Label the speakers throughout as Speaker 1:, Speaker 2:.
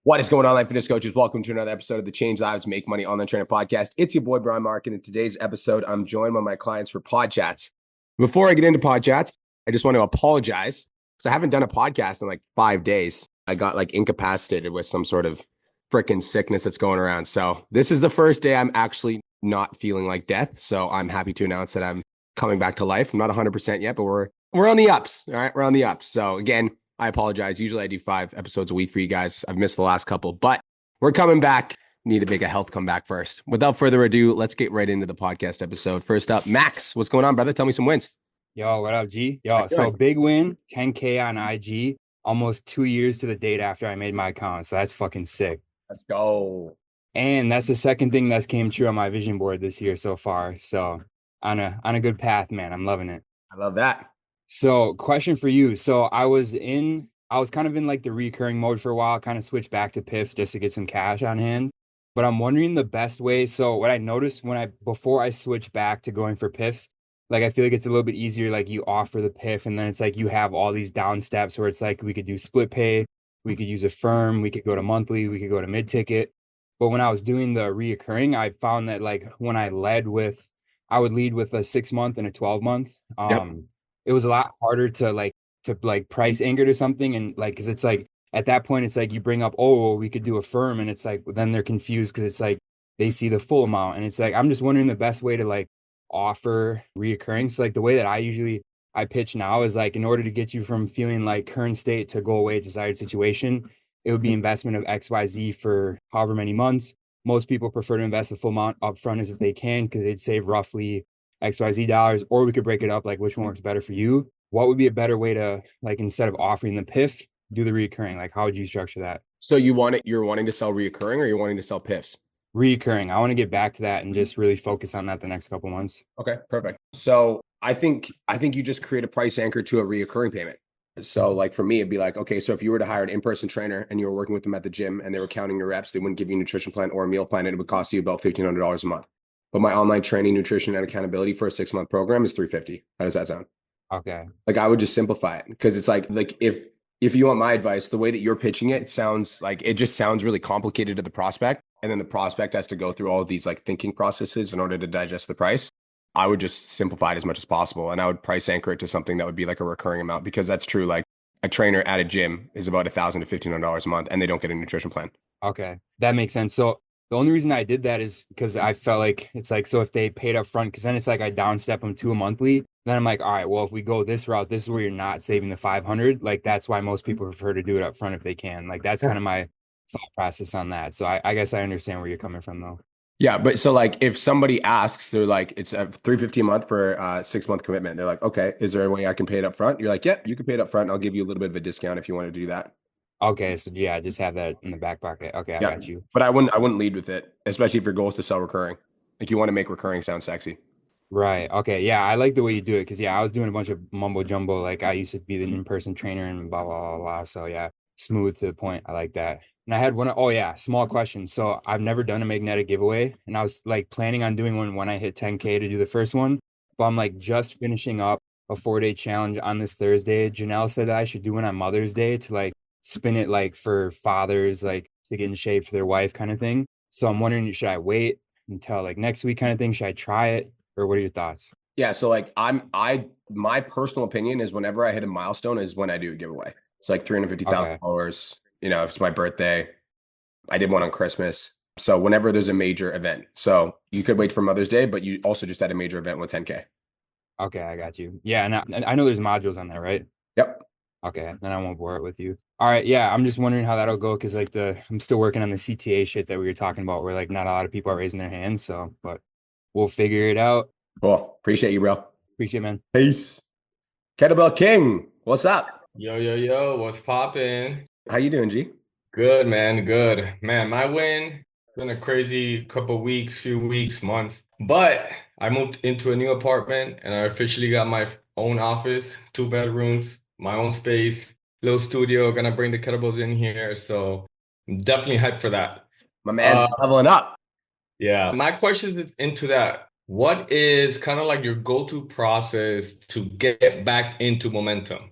Speaker 1: What is going on, Life Fitness Coaches? Welcome to another episode of the Change Lives, Make Money Online Trainer Podcast. It's your boy, Brian Mark, and in today's episode, I'm joined by my clients for Podchats. Before I get into Podchats, I just want to apologize because I haven't done a podcast in like 5 days. I got like incapacitated with some sort of freaking sickness that's going around. So this is the first day I'm actually not feeling like death. So I'm happy to announce that I'm coming back to life. I'm not 100% yet, but we're on the ups. All right, we're on the ups. So again, I apologize. Usually I do 5 episodes a week for you guys. I've missed the last couple, but we're coming back. Need to make a health comeback first. Without further ado, let's get right into the podcast episode. First up, Max, what's going on, brother? Tell me some wins.
Speaker 2: Yo, what up, G?
Speaker 1: How
Speaker 2: Yo,
Speaker 1: you
Speaker 2: so
Speaker 1: doing?
Speaker 2: big win, 10K on IG, almost 2 years to the date after I made my account. So that's fucking sick.
Speaker 1: Let's go.
Speaker 2: And that's the second thing that's came true on my vision board this year so far. So on a good path, man. I'm loving it.
Speaker 1: I love that.
Speaker 2: So question for you. So I was kind of in like the recurring mode for a while, kind of switched back to PIFs just to get some cash on hand. But I'm wondering the best way. So what I noticed before I switch back to going for PIFs, like I feel like it's a little bit easier. Like you offer the PIF and then it's like you have all these down steps where it's like we could do split pay, we could use a firm, we could go to monthly, we could go to mid ticket. But when I was doing the reoccurring, I found that like when I would lead with a 6 month and a 12 month.
Speaker 1: Yep.
Speaker 2: It was a lot harder to price anchored or something. And like, cause it's like at that point, it's like you bring up, oh, well, we could do a firm. And it's like, then they're confused because it's like they see the full amount. And it's like, I'm just wondering the best way to like offer reoccurring. So like the way that I pitch now is like in order to get you from feeling like current state to go away desired situation, it would be investment of XYZ for however many months. Most people prefer to invest the full amount upfront as if they can because they'd save roughly XYZ dollars, or we could break it up like which one works better for you. What would be a better way to like instead of offering the PIF, do the recurring? Like how would you structure that?
Speaker 1: So you're wanting to sell reoccurring or you're wanting to sell PIFs?
Speaker 2: Recurring. I want to get back to that and just really focus on that the next couple months.
Speaker 1: Okay, perfect. So I think you just create a price anchor to a reoccurring payment. So like for me, it'd be like, okay, so if you were to hire an in-person trainer and you were working with them at the gym and they were counting your reps, they wouldn't give you a nutrition plan or a meal plan, and it would cost you about $1,500 a month. But my online training, nutrition, and accountability for a 6-month program is $350. How does that sound?
Speaker 2: Okay.
Speaker 1: Like I would just simplify it because it's like if you want my advice, the way that you're pitching it, it sounds like it just sounds really complicated to the prospect. And then the prospect has to go through all of these like thinking processes in order to digest the price. I would just simplify it as much as possible. And I would price anchor it to something that would be like a recurring amount because that's true. Like a trainer at a gym is about $1,000 to $1,500 a month and they don't get a nutrition plan.
Speaker 2: Okay. That makes sense. So the only reason I did that is because I felt like it's like, so if they paid up front, because then it's like I downstep them to a monthly, then I'm like, all right, well, if we go this route, this is where you're not saving the 500. Like that's why most people prefer to do it up front if they can. Like that's kind of my thought process on that. So I guess I understand where you're coming from though.
Speaker 1: Yeah, but so like if somebody asks, they're like, it's a 350 a month for a 6-month commitment. They're like, okay, is there a way I can pay it up front? You're like, yep, you can pay it up front. And I'll give you a little bit of a discount if you want to do that.
Speaker 2: Okay. So yeah, just have that in the back pocket. Okay. I
Speaker 1: Yeah.
Speaker 2: got you.
Speaker 1: But I wouldn't lead with it, especially if your goal is to sell recurring. Like you want to make recurring sound sexy.
Speaker 2: Right. Okay. Yeah. I like the way you do it because, yeah, I was doing a bunch of mumbo jumbo. Like I used to be the in-person trainer and blah, blah, blah, blah. So, yeah, smooth to the point. I like that. And I had one. Oh, yeah. Small question. So, I've never done a magnetic giveaway. And I was like planning on doing one when I hit 10K to do the first one. But I'm like just finishing up a 4-day challenge on this Thursday. Janelle said that I should do one on Mother's Day to like spin it like for fathers, like to get in shape for their wife kind of thing. So, I'm wondering, should I wait until like next week kind of thing? Should I try it? Or what are your thoughts?
Speaker 1: Yeah. So like my personal opinion is whenever I hit a milestone is when I do a giveaway. It's like
Speaker 2: Okay.
Speaker 1: $350,000. If it's my birthday, I did one on Christmas. So whenever there's a major event. So you could wait for Mother's Day, but you also just had a major event with 10K.
Speaker 2: Okay, I got you. Yeah, and I know there's modules on there, right?
Speaker 1: Yep.
Speaker 2: Okay, then I won't bore it with you. All right, yeah, I'm just wondering how that'll go because like I'm still working on the CTA shit that we were talking about where like not a lot of people are raising their hands, so but we'll figure it out.
Speaker 1: Cool. Appreciate you, bro.
Speaker 2: Appreciate it, man.
Speaker 1: Peace. Kettlebell King. What's up?
Speaker 3: Yo, yo, yo, what's poppin'?
Speaker 1: How you doing, G?
Speaker 3: Good, man, good. Man, my win, been a crazy couple weeks, few weeks, month. But I moved into a new apartment and I officially got my own office, 2 bedrooms, my own space, little studio, gonna bring the kettlebells in here. So I'm definitely hyped for that.
Speaker 1: My man's
Speaker 3: Uh,
Speaker 1: leveling up.
Speaker 3: yeah, my question is into that. What is kind of like your go-to process to get back into momentum?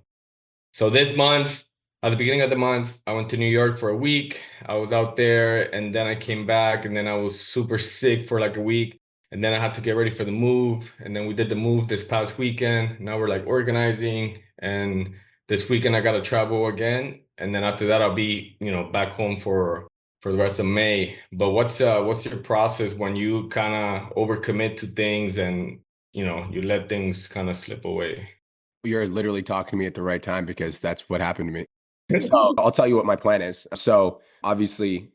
Speaker 3: So this month, at the beginning of the month, I went to New York for a week. I was out there and then I came back and then I was super sick for like a week. And then I had to get ready for the move. And then we did the move this past weekend. Now we're like organizing. And this weekend I gotta travel again. And then after that I'll be, back home for the rest of May. But what's your process when you kind of overcommit to things and you let things kind of slip away?
Speaker 1: You're literally talking to me at the right time because that's what happened to me. So I'll tell you what my plan is. So obviously,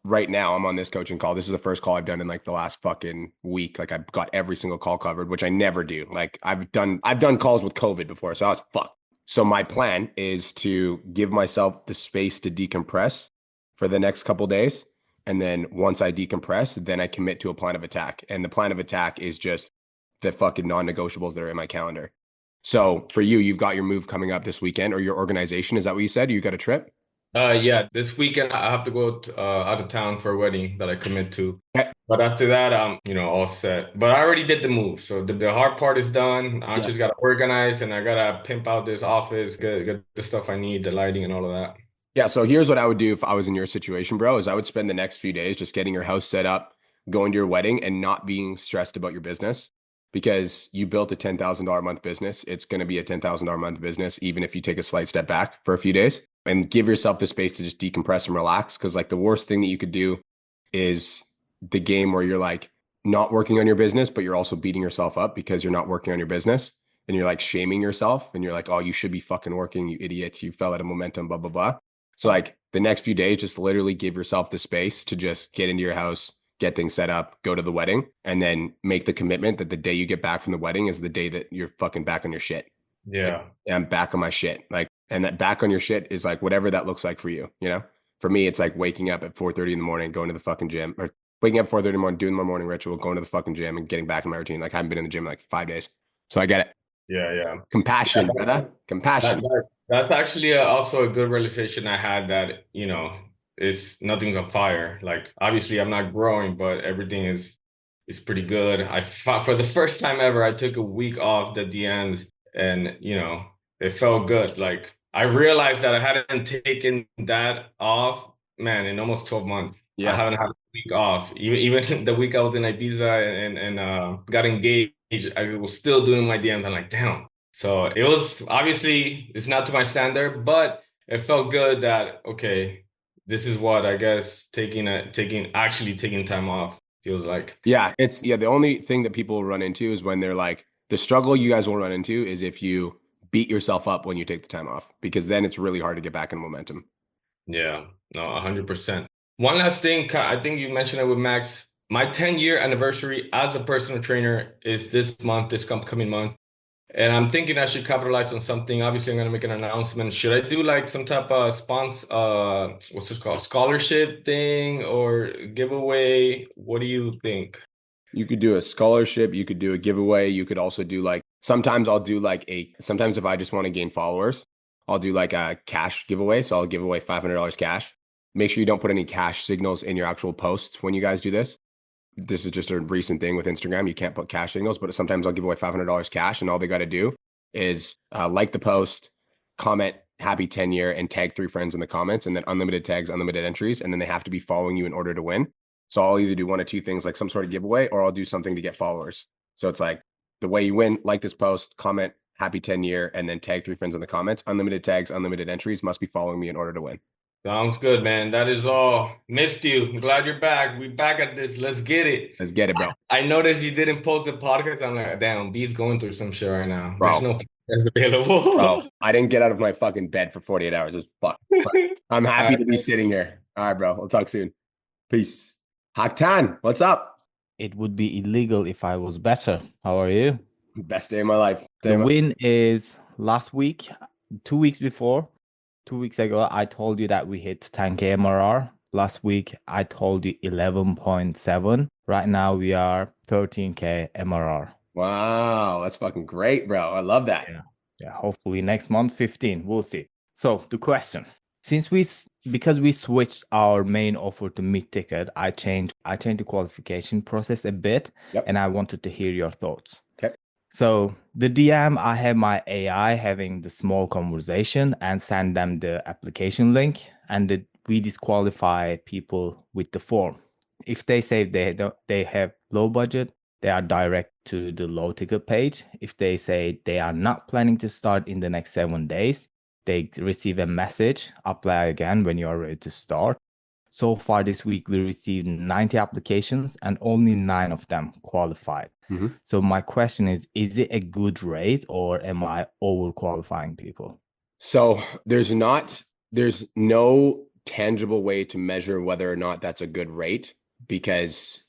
Speaker 1: right now I'm on this coaching call. This is the first call I've done in like the last fucking week. Like I've got every single call covered, which I never do. Like I've done calls with COVID before, so I was fucked. So my plan is to give myself the space to decompress for the next couple days. And then once I decompress, then I commit to a plan of attack. And the plan of attack is just the fucking non-negotiables that are in my calendar. So for you, you've got your move coming up this weekend or your organization. Is that what you said? You got a trip?
Speaker 3: Yeah, this weekend I have to go out of town for a wedding that I commit to.
Speaker 1: Okay.
Speaker 3: But after that, I'm, all set. But I already did the move, so the hard part is done. I
Speaker 1: Yeah.
Speaker 3: just gotta organize and I gotta pimp out this office, get the stuff I need, the lighting and all of that.
Speaker 1: Yeah. So here's what I would do if I was in your situation, bro, is I would spend the next few days just getting your house set up, going to your wedding and not being stressed about your business because you built a $10,000 a month business. It's going to be a $10,000 a month business, even if you take a slight step back for a few days and give yourself the space to just decompress and relax. Cause like the worst thing that you could do is the game where you're like not working on your business, but you're also beating yourself up because you're not working on your business and you're like shaming yourself and you're like, oh, you should be fucking working, you idiot. You fell out of momentum, blah, blah, blah. So like the next few days, just literally give yourself the space to just get into your house, get things set up, go to the wedding, and then make the commitment that the day you get back from the wedding is the day that you're fucking back on your shit. Like,
Speaker 3: Yeah.
Speaker 1: I'm back on my shit. Like, and that back on your shit is like whatever that looks like for you, you know? For me, it's like waking up at 4:30 in the morning, going to the fucking gym, or waking up at 4:30 in the morning, doing my morning ritual, going to the fucking gym and getting back in my routine. Like I haven't been in the gym in like 5 days. So I get it.
Speaker 3: Yeah, yeah.
Speaker 1: Compassion, brother.
Speaker 3: That,
Speaker 1: Compassion.
Speaker 3: that that's actually also a good realization I had that, it's nothing's on fire. Like obviously I'm not growing, but everything is pretty good. For the first time ever, I took a week off the DMs and, it felt good. Like I realized that I hadn't taken that off, man, in almost 12 months. I
Speaker 1: Yeah.
Speaker 3: haven't had a week off. Even the week I was in Ibiza and got engaged, I was still doing my DMs. I'm like, damn. So it was obviously it's not to my standard, but it felt good that okay, this is what I guess actually taking time off feels like.
Speaker 1: Yeah. The only thing that people run into is when they're like, the struggle you guys will run into is if you beat yourself up when you take the time off, because then it's really hard to get back in momentum.
Speaker 3: Yeah, no, 100%. One last thing, I think you mentioned it with Max. My 10-year anniversary as a personal trainer is this month, this coming month. And I'm thinking I should capitalize on something. Obviously, I'm gonna make an announcement. Should I do like some type of what's this called? Scholarship thing or giveaway? What do you think?
Speaker 1: You could do a scholarship, you could do a giveaway, you could also do like sometimes if I just want to gain followers, I'll do like a cash giveaway. So I'll give away $500 cash. Make sure you don't put any cash signals in your actual posts when you guys do this. This is just a recent thing with Instagram. You can't put cash signals, but sometimes I'll give away $500 cash, and all they got to do is like the post, comment happy 10-year, and tag 3 friends in the comments, and then unlimited tags, unlimited entries, and then they have to be following you in order to win. So I'll either do one or two things, like some sort of giveaway, or I'll do something to get followers. So it's like the way you win: like this post, comment happy 10-year, and then tag 3 friends in the comments. Unlimited tags, unlimited entries, must be following me in order to win.
Speaker 3: Sounds good, man. That is all. Missed you. I'm glad you're back. We back at this. Let's get it.
Speaker 1: Let's get it, bro.
Speaker 3: I noticed you didn't post the podcast. I'm like, damn, B's going through some shit right now. There's
Speaker 1: Bro,
Speaker 3: no podcast available.
Speaker 1: bro, I didn't get out of my fucking bed for 48 hours. It was fucked. But I'm
Speaker 3: All
Speaker 1: happy
Speaker 3: right.
Speaker 1: to be sitting here. All right, bro. We'll talk soon. Peace. Haktan, what's up?
Speaker 4: It would be illegal if I was better. How are you?
Speaker 1: Best day of my life.
Speaker 4: The win is last week, 2 weeks before. 2 weeks ago, I told you that we hit 10K MRR. Last week, I told you 11.7. Right now, we are 13K MRR.
Speaker 1: Wow, that's fucking great, bro. I love that.
Speaker 4: Yeah, hopefully next month, 15. We'll see. So the question, because we switched our main offer to mid-ticket, I changed the qualification process a bit,
Speaker 1: Yep.
Speaker 4: and I wanted to hear your thoughts.
Speaker 1: Okay.
Speaker 4: So the DM, I have my AI having the small conversation and send them the application link, and we disqualify people with the form. If they say they have low budget, they are direct to the low ticket page. If they say they are not planning to start in the next 7 days, they receive a message, apply again when you are ready to start. So far this week, we received 90 applications and only 9 of them qualified.
Speaker 1: Mhm.
Speaker 4: So my question is it a good rate or am I overqualifying people?
Speaker 1: So there's no tangible way to measure whether or not that's a good rate because,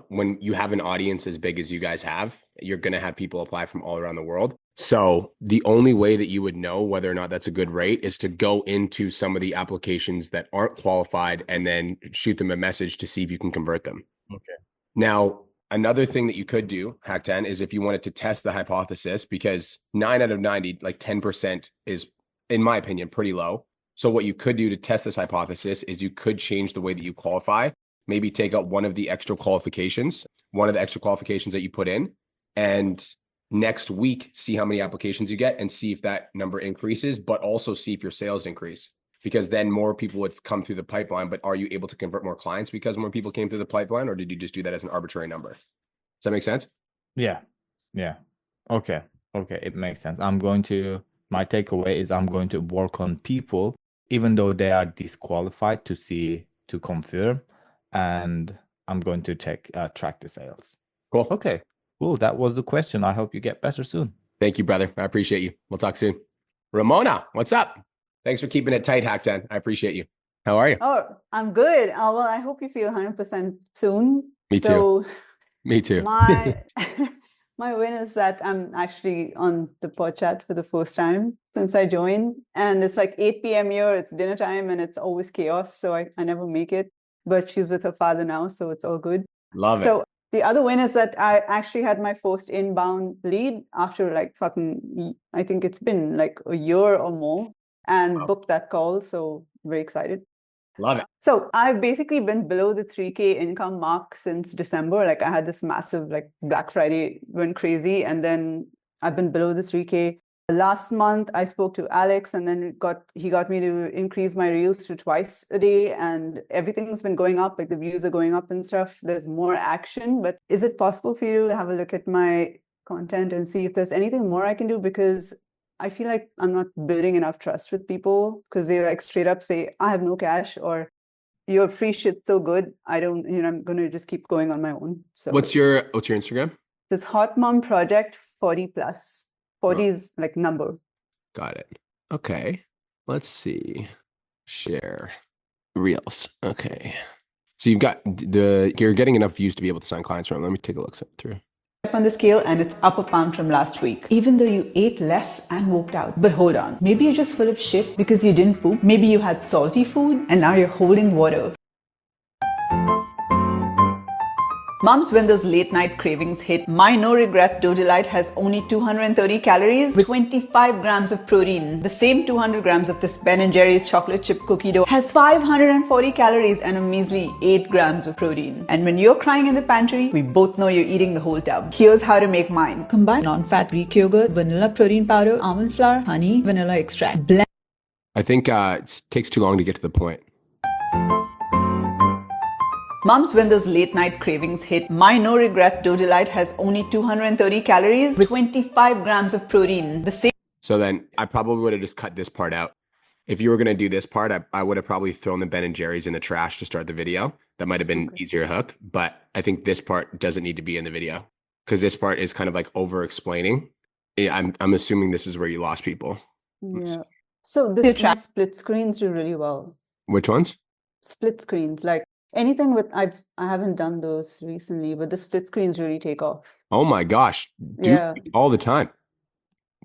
Speaker 1: when you have an audience as big as you guys have, you're going to have people apply from all around the world. So the only way that you would know whether or not that's a good rate is to go into some of the applications that aren't qualified and then shoot them a message to see if you can convert them.
Speaker 4: Okay.
Speaker 1: Now, another thing that you could do, Hack 10, is if you wanted to test the hypothesis, because 9 out of 90, like 10% is, in my opinion, pretty low. So what you could do to test this hypothesis is you could change the way that you qualify, maybe take out one of the extra qualifications that you put in, and next week, see how many applications you get and see if that number increases, but also see if your sales increase. Because then more people would come through the pipeline, but are you able to convert more clients because more people came through the pipeline, or did you just do that as an arbitrary number? Does that make sense?
Speaker 4: Yeah. Okay. It makes sense. My takeaway is I'm going to work on people, even though they are disqualified to confirm, and I'm going to track the sales.
Speaker 1: Cool.
Speaker 4: Okay, cool. That was the question. I hope you get better soon.
Speaker 1: Thank you, brother. I appreciate you. We'll talk soon. Ramona, what's up? Thanks for keeping it tight, Hack 10. I appreciate you. How are you?
Speaker 5: Oh, I'm good. Well, I hope you feel 100% soon.
Speaker 1: Me too.
Speaker 5: So
Speaker 1: Me too.
Speaker 5: my my win is that I'm actually on the Podchat for the first time since I joined. And it's like 8 p.m. here, it's dinner time, and it's always chaos. So I never make it. But she's with her father now, so it's all good.
Speaker 1: Love it.
Speaker 5: So the other win is that I actually had my first inbound lead after I think it's been like a year or more, and booked that call. So very excited.
Speaker 1: Love it.
Speaker 5: So I've basically been below the 3K income mark since December. Like I had this massive, like Black Friday went crazy, and then I've been below the 3K. Last month I spoke to Alex, and then he got me to increase my reels to twice a day, and everything's been going up. Like the views are going up and stuff. There's more action. But is it possible for you to have a look at my content and see if there's anything more I can do? Because I feel like I'm not building enough trust with people, because they like straight up say, I have no cash, or your free shit's so good, I don't, I'm going to just keep going on my own. So
Speaker 1: What's your Instagram?
Speaker 5: This Hot Mom Project 40 plus. 40 is like number.
Speaker 1: Got it. Okay. Let's see. Share reels. Okay. So you're getting enough views to be able to sign clients from. Let me take a look through.
Speaker 5: On the scale, and it's up a pound from last week, even though you ate less and worked out. But hold on, maybe you're just full of shit because you didn't poop. Maybe you had salty food and now you're holding water. Moms, when those late night cravings hit, my no regret dough delight has only 230 calories with 25 grams of protein. The same 200 grams of this Ben & Jerry's chocolate chip cookie dough has 540 calories and a measly 8 grams of protein. And when you're crying in the pantry, we both know you're eating the whole tub. Here's how to make mine. Combine non-fat Greek yogurt, vanilla protein powder, almond flour, honey, vanilla extract. Blend.
Speaker 1: I think it takes too long to get to the point.
Speaker 5: Moms, when those late night cravings hit, my no regret dough delight has only 230 calories with 25 grams of protein. The same.
Speaker 1: So then I probably would have just cut this part out. If you were going to do this part, I would have probably thrown the Ben & Jerry's in the trash to start the video. That might have been easier to hook, but I think this part doesn't need to be in the video because this part is kind of like over explaining. I'm assuming this is where you lost people.
Speaker 5: Yeah. So this split screens do really well.
Speaker 1: Which ones?
Speaker 5: Split screens, like anything with I haven't done those recently, but the split screens really take off.
Speaker 1: Oh my gosh.
Speaker 5: Yeah.
Speaker 1: All the time.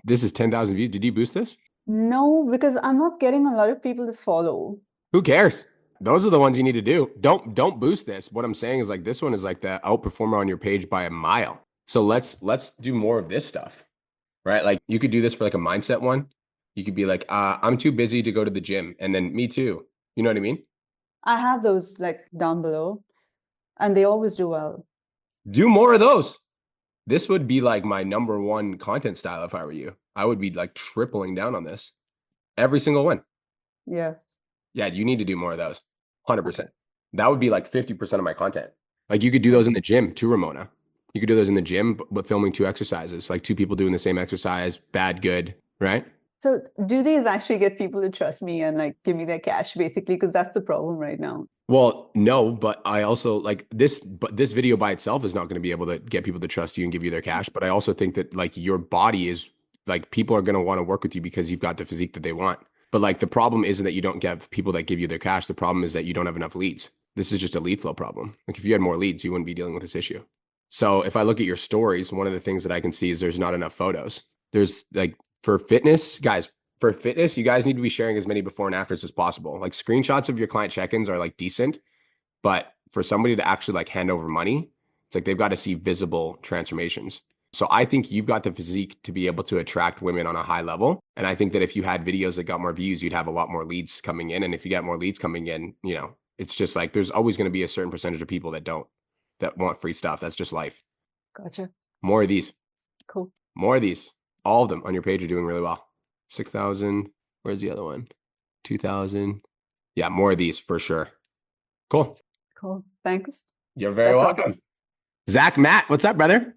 Speaker 1: This is 10,000 views. Did you boost this?
Speaker 5: No, because I'm not getting a lot of people to follow.
Speaker 1: Who cares? Those are the ones you need to do. Don't boost this. What I'm saying is like this one is like the outperformer on your page by a mile. So let's do more of this stuff, right? Like you could do this for like a mindset one. You could be like, I'm too busy to go to the gym. And then me too. You know what I mean?
Speaker 5: I have those like down below and they always do well.
Speaker 1: Do more of those. This would be like my number one content style if I were you. I would be like tripling down on this. Every single one.
Speaker 5: Yeah.
Speaker 1: Yeah, you need to do more of those. 100%. That would be like 50% of my content. Like you could do those in the gym too, Ramona. You could do those in the gym, but filming 2 exercises, like 2 people doing the same exercise, bad, good, right?
Speaker 5: So do these actually get people to trust me and like give me their cash basically? Because that's the problem right now.
Speaker 1: Well, no, but I also like this, but this video by itself is not going to be able to get people to trust you and give you their cash. But I also think that like your body is like people are going to want to work with you because you've got the physique that they want. But like the problem isn't that you don't get people that give you their cash. The problem is that you don't have enough leads. This is just a lead flow problem. Like if you had more leads, you wouldn't be dealing with this issue. So if I look at your stories, one of the things that I can see is there's not enough photos. There's like for fitness, guys, for fitness, you guys need to be sharing as many before and afters as possible. Like screenshots of your client check-ins are like decent, but for somebody to actually like hand over money, it's like they've got to see visible transformations. So I think you've got the physique to be able to attract women on a high level. And I think that if you had videos that got more views, you'd have a lot more leads coming in. And if you get more leads coming in, you know, it's just like there's always going to be a certain percentage of people that don't, that want free stuff. That's just life.
Speaker 5: Gotcha.
Speaker 1: More of these.
Speaker 5: Cool.
Speaker 1: More of these. All of them on your page are doing really well. 6,000. Where's the other one? 2,000. Yeah, more of these for sure. Cool.
Speaker 5: Cool. Thanks.
Speaker 1: You're very
Speaker 5: That's all.
Speaker 1: welcome. Zach, Matt, what's up, brother?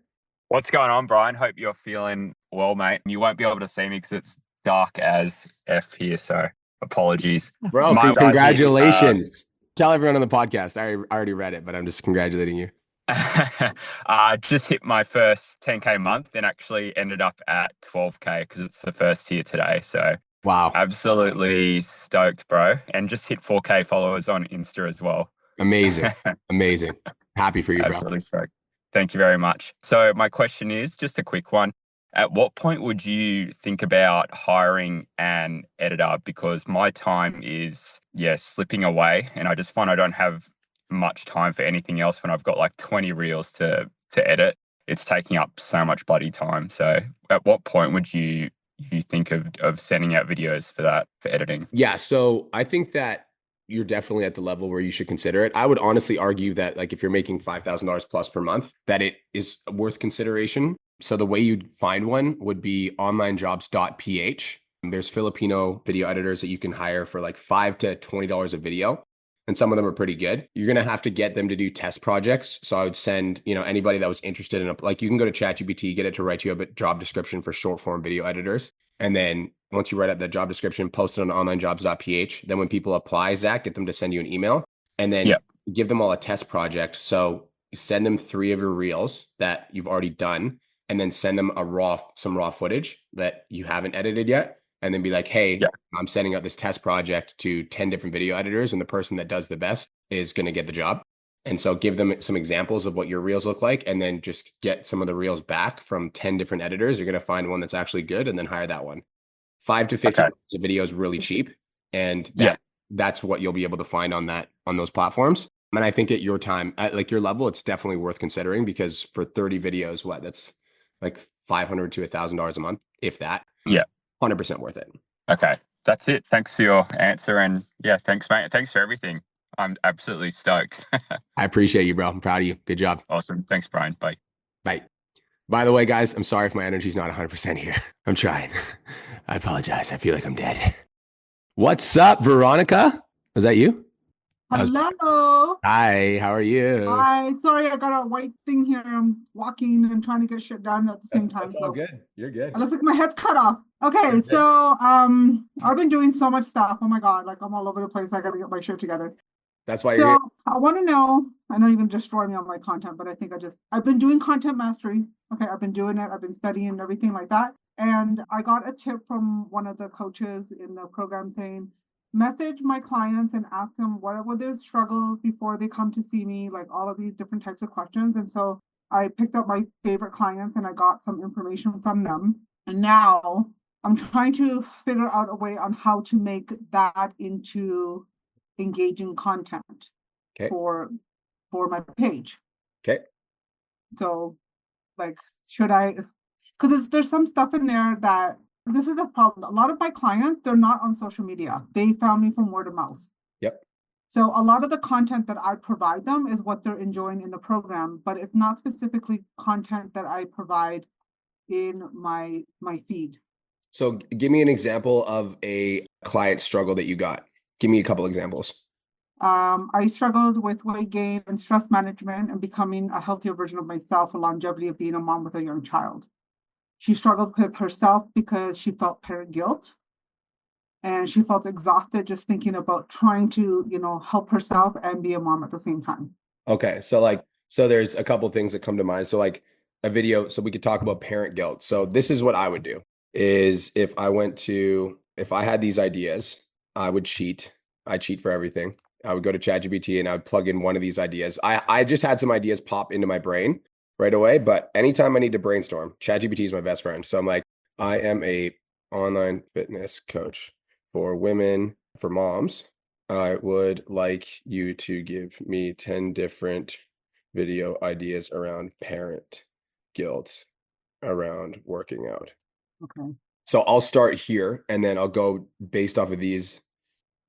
Speaker 6: What's going on, Brian? Hope you're feeling well, mate. You won't be able to see me because it's dark as F here, so apologies.
Speaker 1: Bro,
Speaker 6: My
Speaker 1: congratulations. Tell everyone on the podcast. I already read it, but I'm just congratulating you.
Speaker 6: I just hit my first 10K month and actually ended up at 12K because it's the first tier today. So
Speaker 1: Wow.
Speaker 6: absolutely stoked, bro. And just hit 4K followers on Insta as well.
Speaker 1: Amazing. Amazing. Happy for you, bro.
Speaker 6: Absolutely stoked. Thank you very much. So my question is just a quick one. At what point would you think about hiring an editor? Because my time is, slipping away, and I just find I don't have much time for anything else when I've got like 20 reels to edit. It's taking up so much bloody time. So at what point would you think of sending out videos for editing?
Speaker 1: Yeah, so I think that you're definitely at the level where you should consider it. I would honestly argue that like if you're making $5,000 plus per month, that it is worth consideration. So the way you'd find one would be onlinejobs.ph. There's Filipino video editors that you can hire for like $5 to $20 a video. And some of them are pretty good. You're going to have to get them to do test projects. So I would send, anybody that was interested in like you can go to ChatGPT, get it to write you a job description for short form video editors. And then once you write out the job description, post it on onlinejobs.ph. Then when people apply, Zach, get them to send you an email and then give them all a test project. So you send them 3 of your reels that you've already done and then send them some raw footage that you haven't edited yet. And then be like, hey, I'm sending out this test project to 10 different video editors and the person that does the best is going to get the job. And so give them some examples of what your reels look like and then just get some of the reels back from 10 different editors. You're going to find one that's actually good and then hire that one. 5 to 50 minutes of video is really cheap. And that's what you'll be able to find on those platforms. And I think at your time, at like your level, it's definitely worth considering because for 30 videos, that's like $500 to $1,000 a month, if that.
Speaker 6: Yeah.
Speaker 1: 100% worth it.
Speaker 6: Okay. That's it. Thanks for your answer. And thanks, mate. Thanks for everything. I'm absolutely stoked.
Speaker 1: I appreciate you, bro. I'm proud of you. Good job.
Speaker 6: Awesome. Thanks, Brian. Bye.
Speaker 1: Bye. By the way, guys, I'm sorry if my energy's not 100% here. I'm trying. I apologize. I feel like I'm dead. What's up, Veronica? Was that you?
Speaker 7: Hello.
Speaker 1: Hi, how are you?
Speaker 7: Hi. Sorry, I got a white thing here. I'm walking and trying to get shit done at the same time.
Speaker 1: That's all good. You're good.
Speaker 7: It looks like my head's cut off. Okay, so I've been doing so much stuff. Oh my God, like I'm all over the place. I gotta get my shit together.
Speaker 1: That's why you're here.
Speaker 7: I want to know, I know you're gonna destroy me on my content, but I think I've been doing content mastery. Okay, I've been doing it. I've been studying and everything like that. And I got a tip from one of the coaches in the program saying, message my clients and ask them what were their struggles before they come to see me, like all of these different types of questions. And so I picked up my favorite clients and I got some information from them. And now I'm trying to figure out a way on how to make that into engaging content for my page.
Speaker 1: Okay.
Speaker 7: So like, should I, because there's some stuff in there that, this is the problem. A lot of my clients, they're not on social media. They found me from word of mouth.
Speaker 1: Yep.
Speaker 7: So a lot of the content that I provide them is what they're enjoying in the program, but it's not specifically content that I provide in my feed.
Speaker 1: So give me an example of a client struggle that you got. Give me a couple examples.
Speaker 7: I struggled with weight gain and stress management and becoming a healthier version of myself, a longevity of being a mom with a young child. She struggled with herself because she felt parent guilt. And she felt exhausted just thinking about trying to, help herself and be a mom at the same time.
Speaker 1: Okay. So there's a couple things that come to mind. So like a video, so we could talk about parent guilt. So this is what I would do is if I had these ideas, I would cheat. I cheat for everything. I would go to ChatGPT and I would plug in one of these ideas. I just had some ideas pop into my brain right away, but anytime I need to brainstorm, ChatGPT is my best friend. So I'm like, I am a online fitness coach for women, for moms. I would like you to give me 10 different video ideas around parent guilt around working out.
Speaker 7: Okay.
Speaker 1: So I'll start here and then I'll go based off of these.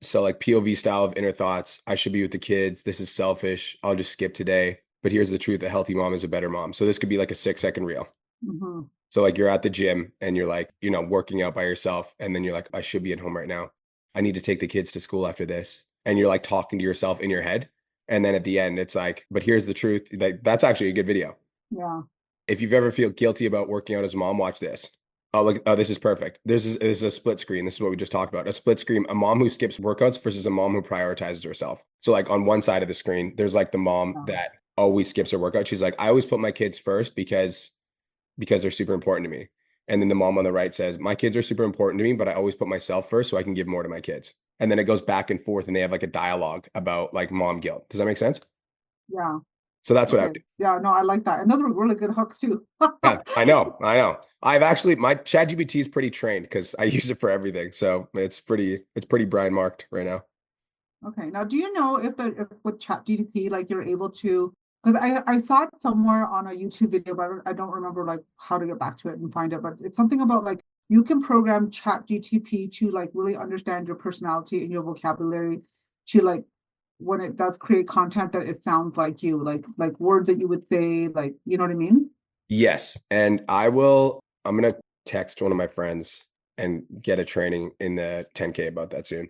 Speaker 1: So like POV style of inner thoughts. I should be with the kids. This is selfish. I'll just skip today. But here's the truth. A healthy mom is a better mom. So this could be like a 6-second reel.
Speaker 7: Mm-hmm.
Speaker 1: So like you're at the gym and you're like, working out by yourself. And then you're like, I should be at home right now. I need to take the kids to school after this. And you're like talking to yourself in your head. And then at the end, it's like, but here's the truth. That's actually a good video.
Speaker 7: Yeah.
Speaker 1: If you've ever feel guilty about working out as a mom, watch this. Oh, look. Oh, this is perfect. This is a split screen. This is what we just talked about. A split screen, a mom who skips workouts versus a mom who prioritizes herself. So like on one side of the screen, there's like the mom that always skips her workout. She's like, I always put my kids first because they're super important to me. And then the mom on the right says, my kids are super important to me, but I always put myself first so I can give more to my kids. And then it goes back and forth and they have like a dialogue about like mom guilt. Does that make sense?
Speaker 7: Yeah.
Speaker 1: So that's what I would do.
Speaker 7: Yeah, no, I like that. And those were really good hooks too.
Speaker 1: Yeah, I know. I've actually, my ChatGPT is pretty trained because I use it for everything. So it's pretty Brian marked right now.
Speaker 7: Okay. Now, do you know if with ChatGPT, like you're able to, because I saw it somewhere on a YouTube video, but I don't remember like how to get back to it and find it. But it's something about like you can program ChatGPT to like really understand your personality and your vocabulary to like when it does create content that it sounds like you, like words that you would say, like, you know what I mean?
Speaker 1: Yes. And I'm going to text one of my friends and get a training in the 10K about that soon.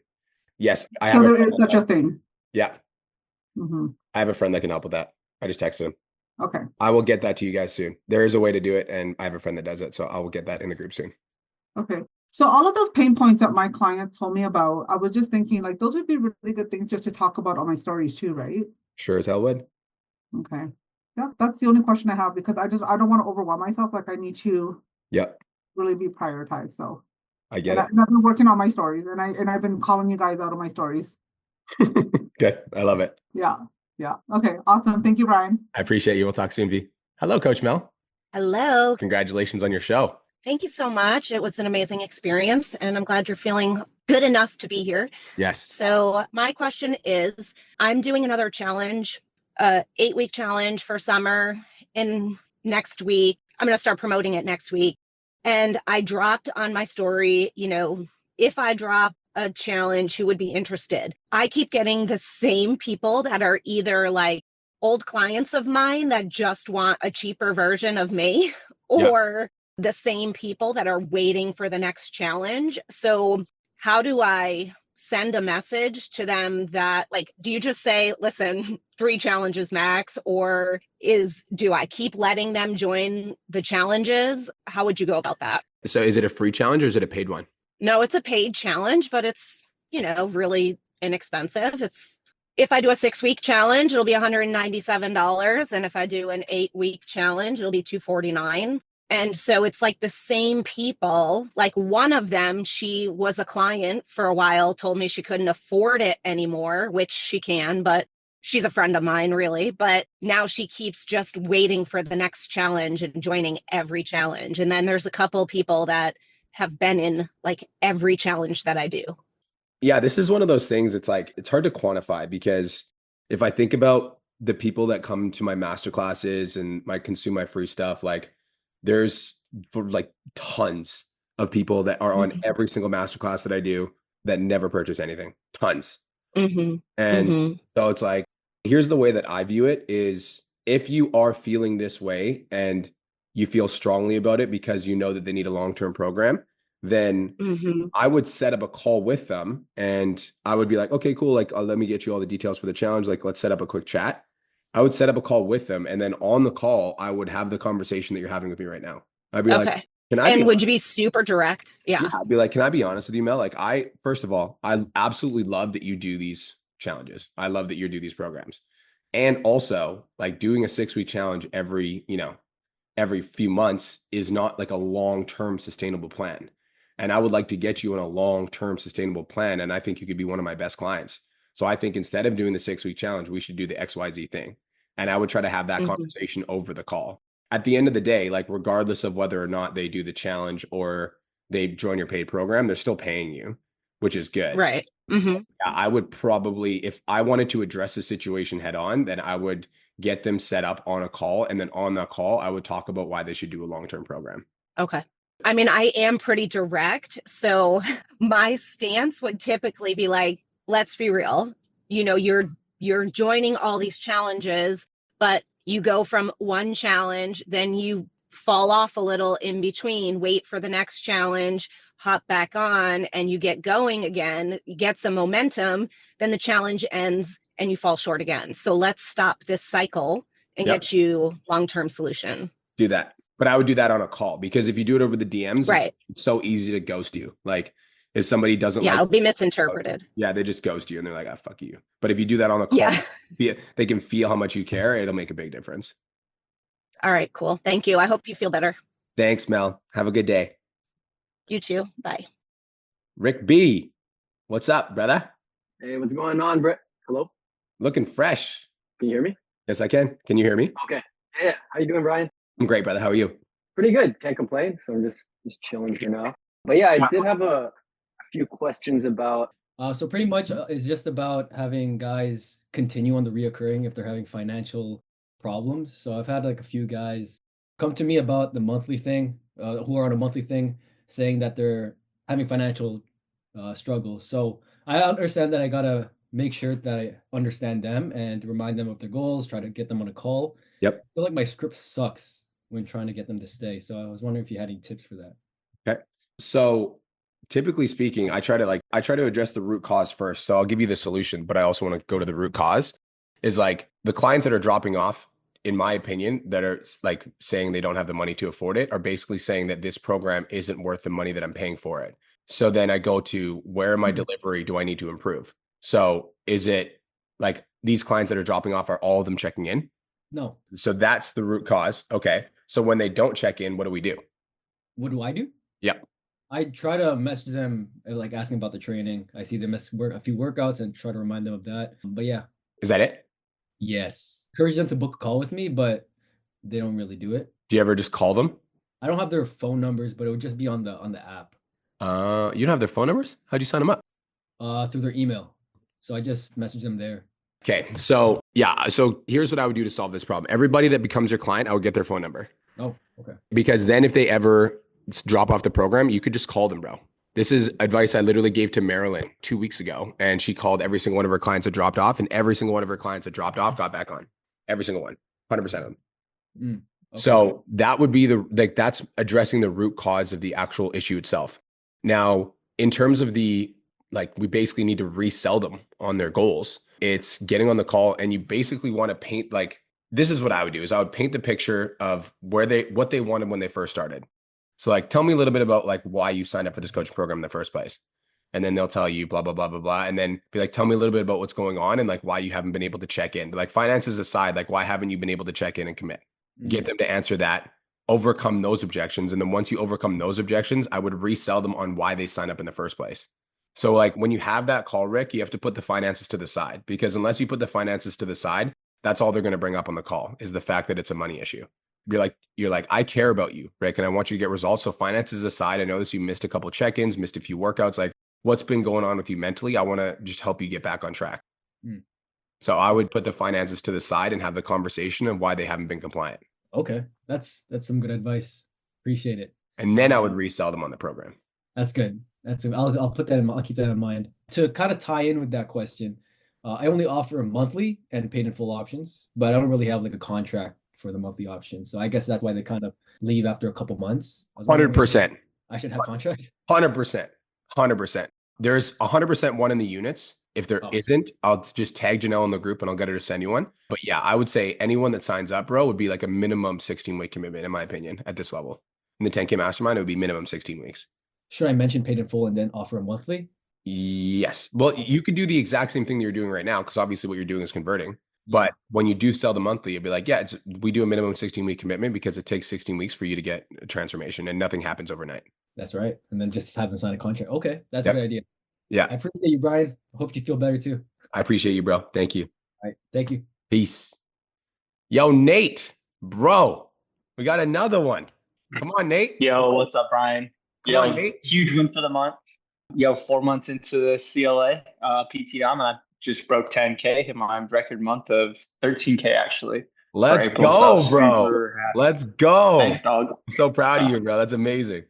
Speaker 1: Yes. I have
Speaker 7: so there is such a thing.
Speaker 1: Yeah.
Speaker 7: Mm-hmm.
Speaker 1: I have a friend that can help with that. I just texted him.
Speaker 7: Okay.
Speaker 1: I will get that to you guys soon. There is a way to do it. And I have a friend that does it. So I will get that in the group soon.
Speaker 7: Okay. So all of those pain points that my clients told me about, I was just thinking like those would be really good things just to talk about on my stories too, right?
Speaker 1: Sure as hell would.
Speaker 7: Okay. Yeah, that's the only question I have because I don't want to overwhelm myself. Like I need to really be prioritized. So
Speaker 1: I get it.
Speaker 7: I've been working on my stories and I've been calling you guys out of my stories.
Speaker 1: Good. I love it.
Speaker 7: Yeah. Yeah. Okay. Awesome. Thank you, Brian.
Speaker 1: I appreciate you. We'll talk soon, V. Hello, Coach Mel.
Speaker 8: Hello.
Speaker 1: Congratulations on your show.
Speaker 8: Thank you so much. It was an amazing experience, and I'm glad you're feeling good enough to be here.
Speaker 1: Yes.
Speaker 8: So my question is, I'm doing another challenge, 8-week challenge for summer in next week. I'm going to start promoting it next week. And I dropped on my story, if I drop a challenge, who would be interested? I keep getting the same people that are either like old clients of mine that just want a cheaper version of me or the same people that are waiting for the next challenge. So how do I send a message to them that like, do you just say, listen, 3 challenges max, or do I keep letting them join the challenges? How would you go about that?
Speaker 1: So is it a free challenge or is it a paid one?
Speaker 8: No, it's a paid challenge, but it's, really inexpensive. If I do a 6-week challenge, it'll be $197. And if I do an 8-week challenge, it'll be $249. And so it's like the same people, like one of them, she was a client for a while, told me she couldn't afford it anymore, which she can, but she's a friend of mine really. But now she keeps just waiting for the next challenge and joining every challenge. And then there's a couple people that have been in like every challenge that I do.
Speaker 1: Yeah, this is one of those things. It's like, it's hard to quantify because if I think about the people that come to my masterclasses and might consume my free stuff, like there's like tons of people that are on every single masterclass that I do that never purchase anything. Tons. And so it's like, here's the way that I view it is if you are feeling this way and you feel strongly about it because you know that they need a long-term program, then I would set up a call with them and I would be like, okay, cool. Like, let me get you all the details for the challenge. Like, let's set up a quick chat. I would set up a call with them. And then on the call, I would have the conversation that you're having with me right now. I'd be like,
Speaker 8: Okay.
Speaker 1: can I be
Speaker 8: And would
Speaker 1: honest?
Speaker 8: you be super direct? Yeah.
Speaker 1: Yeah, I'd be like, can I be honest with you, Mel? Like, first of all, I absolutely love that you do these challenges. I love that you do these programs. And also, like doing a 6-week challenge every few months is not like a long-term sustainable plan. And I would like to get you on a long-term sustainable plan. And I think you could be one of my best clients. So I think instead of doing the 6-week challenge, we should do the XYZ thing. And I would try to have that conversation over the call. At the end of the day, like regardless of whether or not they do the challenge or they join your paid program, they're still paying you, which is good.
Speaker 8: Right.
Speaker 1: Yeah, I would probably, if I wanted to address the situation head on, then I would get them set up on a call. And then on that call, I would talk about why they should do a long-term program.
Speaker 8: Okay. I mean, I am pretty direct. So my stance would typically be like, let's be real. You know, you're joining all these challenges, but you go from one challenge, then you fall off a little in between, wait for the next challenge, hop back on, and you get going again, you get some momentum, then the challenge ends and you fall short again. So let's stop this cycle and get you long-term solution.
Speaker 1: Do that. But I would do that on a call because if you do it over the DMs,
Speaker 8: right,
Speaker 1: it's so easy to ghost you. Like if somebody doesn't
Speaker 8: yeah,
Speaker 1: like,
Speaker 8: it'll be misinterpreted.
Speaker 1: Yeah, they just ghost you and they're like, ah, fuck you. But if you do that on a call, they can feel how much you care. It'll make a big difference.
Speaker 8: All right, cool. Thank you. I hope you feel better.
Speaker 1: Thanks, Mel. Have a good day.
Speaker 8: You too. Bye.
Speaker 1: Rick B, what's up, brother?
Speaker 9: Hey, what's going on, Brett? Hello?
Speaker 1: Looking fresh.
Speaker 9: Can you hear me?
Speaker 1: Yes, I can. Can you hear me?
Speaker 9: Okay. Yeah. How you doing, Brian?
Speaker 1: I'm great, brother. How are you?
Speaker 9: Pretty good. Can't complain. So I'm just chilling here now. But yeah, I did have a few questions about.
Speaker 10: So pretty much it's just about having guys continue on the reoccurring if they're having financial problems. So I've had like a few guys come to me about the monthly thing, who are on a monthly thing, saying that they're having financial struggles. So I understand that I gotta make sure that I understand them and remind them of their goals, try to get them on a call.
Speaker 1: Yep.
Speaker 10: I feel like my script sucks when trying to get them to stay. So I was wondering if you had any tips for that.
Speaker 1: Okay. So typically speaking, I try to address the root cause first. So I'll give you the solution, but I also want to go to the root cause. Is like the clients that are dropping off, in my opinion, that are like saying they don't have the money to afford it, are basically saying that this program isn't worth the money that I'm paying for it. So then I go to where in my delivery do I need to improve? So is it like these clients that are dropping off, are all of them checking in?
Speaker 10: No.
Speaker 1: So that's the root cause. Okay. So when they don't check in, what do we do?
Speaker 10: What do I do?
Speaker 1: Yep.
Speaker 10: I try to message them, like asking about the training. I see them miss a few workouts and try to remind them of that. But yeah.
Speaker 1: Is that it?
Speaker 10: Yes. Encourage them to book a call with me, but they don't really do it.
Speaker 1: Do you ever just call them?
Speaker 10: I don't have their phone numbers, but it would just be on the app.
Speaker 1: You don't have their phone numbers? How'd you sign them up?
Speaker 10: Through their email. So I just message them there.
Speaker 1: Okay. So yeah. So here's what I would do to solve this problem. Everybody that becomes your client, I would get their phone number.
Speaker 10: Oh, okay.
Speaker 1: Because then if they ever drop off the program, you could just call them, bro. This is advice I literally gave to Marilyn 2 weeks ago. And she called every single one of her clients that dropped off, and every single one of her clients that dropped off got back on. Every single one, 100% of them.
Speaker 10: Okay.
Speaker 1: So that would be that's addressing the root cause of the actual issue itself. Now, in terms of we basically need to resell them on their goals. It's getting on the call, and you basically want to paint, this is what I would do, is I would paint the picture of what they wanted when they first started. So tell me a little bit about why you signed up for this coaching program in the first place. And then they'll tell you blah, blah, blah, blah, blah. And then be like, tell me a little bit about what's going on and why you haven't been able to check in. But finances aside, why haven't you been able to check in and commit? Get them to answer that, overcome those objections. And then once you overcome those objections, I would resell them on why they signed up in the first place. So when you have that call, Rick, you have to put the finances to the side, because unless you put the finances to the side, that's all they're going to bring up on the call is the fact that it's a money issue. You're like, I care about you, Rick, and I want you to get results. So finances aside, I noticed you missed a couple check-ins, missed a few workouts. What's been going on with you mentally? I want to just help you get back on track. So I would put the finances to the side and have the conversation of why they haven't been compliant.
Speaker 10: Okay. That's some good advice. Appreciate it.
Speaker 1: And then I would resell them on the program.
Speaker 10: That's good. I'll put that in. I'll keep that in mind. To kind of tie in with that question, I only offer monthly and paid in full options, but I don't really have like a contract for the monthly option. So I guess that's why they kind of leave after a couple months. I was wondering if
Speaker 1: 100%.
Speaker 10: I should have contract.
Speaker 1: 100%. 100%. There's 100% one in the units. If there
Speaker 10: Oh.
Speaker 1: not, I'll just tag Janelle in the group and I'll get her to send you one. But yeah, I would say anyone that signs up, bro, would be like a minimum 16-week commitment, in my opinion, at this level. In the 10K mastermind, it would be minimum 16 weeks.
Speaker 10: Should I mention paid in full and then offer a monthly?
Speaker 1: Yes. Well, you could do the exact same thing you're doing right now, because obviously what you're doing is converting. But when you do sell the monthly, it'd be like, yeah, we do a minimum 16-week commitment because it takes 16 weeks for you to get a transformation and nothing happens overnight.
Speaker 10: That's right. And then just have them sign a contract. Okay, that's
Speaker 1: Yep.
Speaker 10: a good idea.
Speaker 1: Yeah.
Speaker 10: I appreciate you, Brian. I hope you feel better too.
Speaker 1: I appreciate you, bro. Thank you.
Speaker 10: All right. Thank you.
Speaker 1: Peace. Yo, Nate, bro, we got another one. Come on, Nate.
Speaker 11: Yo, what's up, Brian?
Speaker 1: Come
Speaker 11: Yo,
Speaker 1: on, Nate.
Speaker 11: huge win for the month. Yo, 4 months into the CLA PTM, and I just broke 10K, hit my record month of 13K actually.
Speaker 1: Let's
Speaker 11: April,
Speaker 1: go,
Speaker 11: so
Speaker 1: bro.
Speaker 11: super happy.
Speaker 1: Let's go.
Speaker 11: Thanks, dog.
Speaker 1: I'm so proud of you, bro. That's amazing.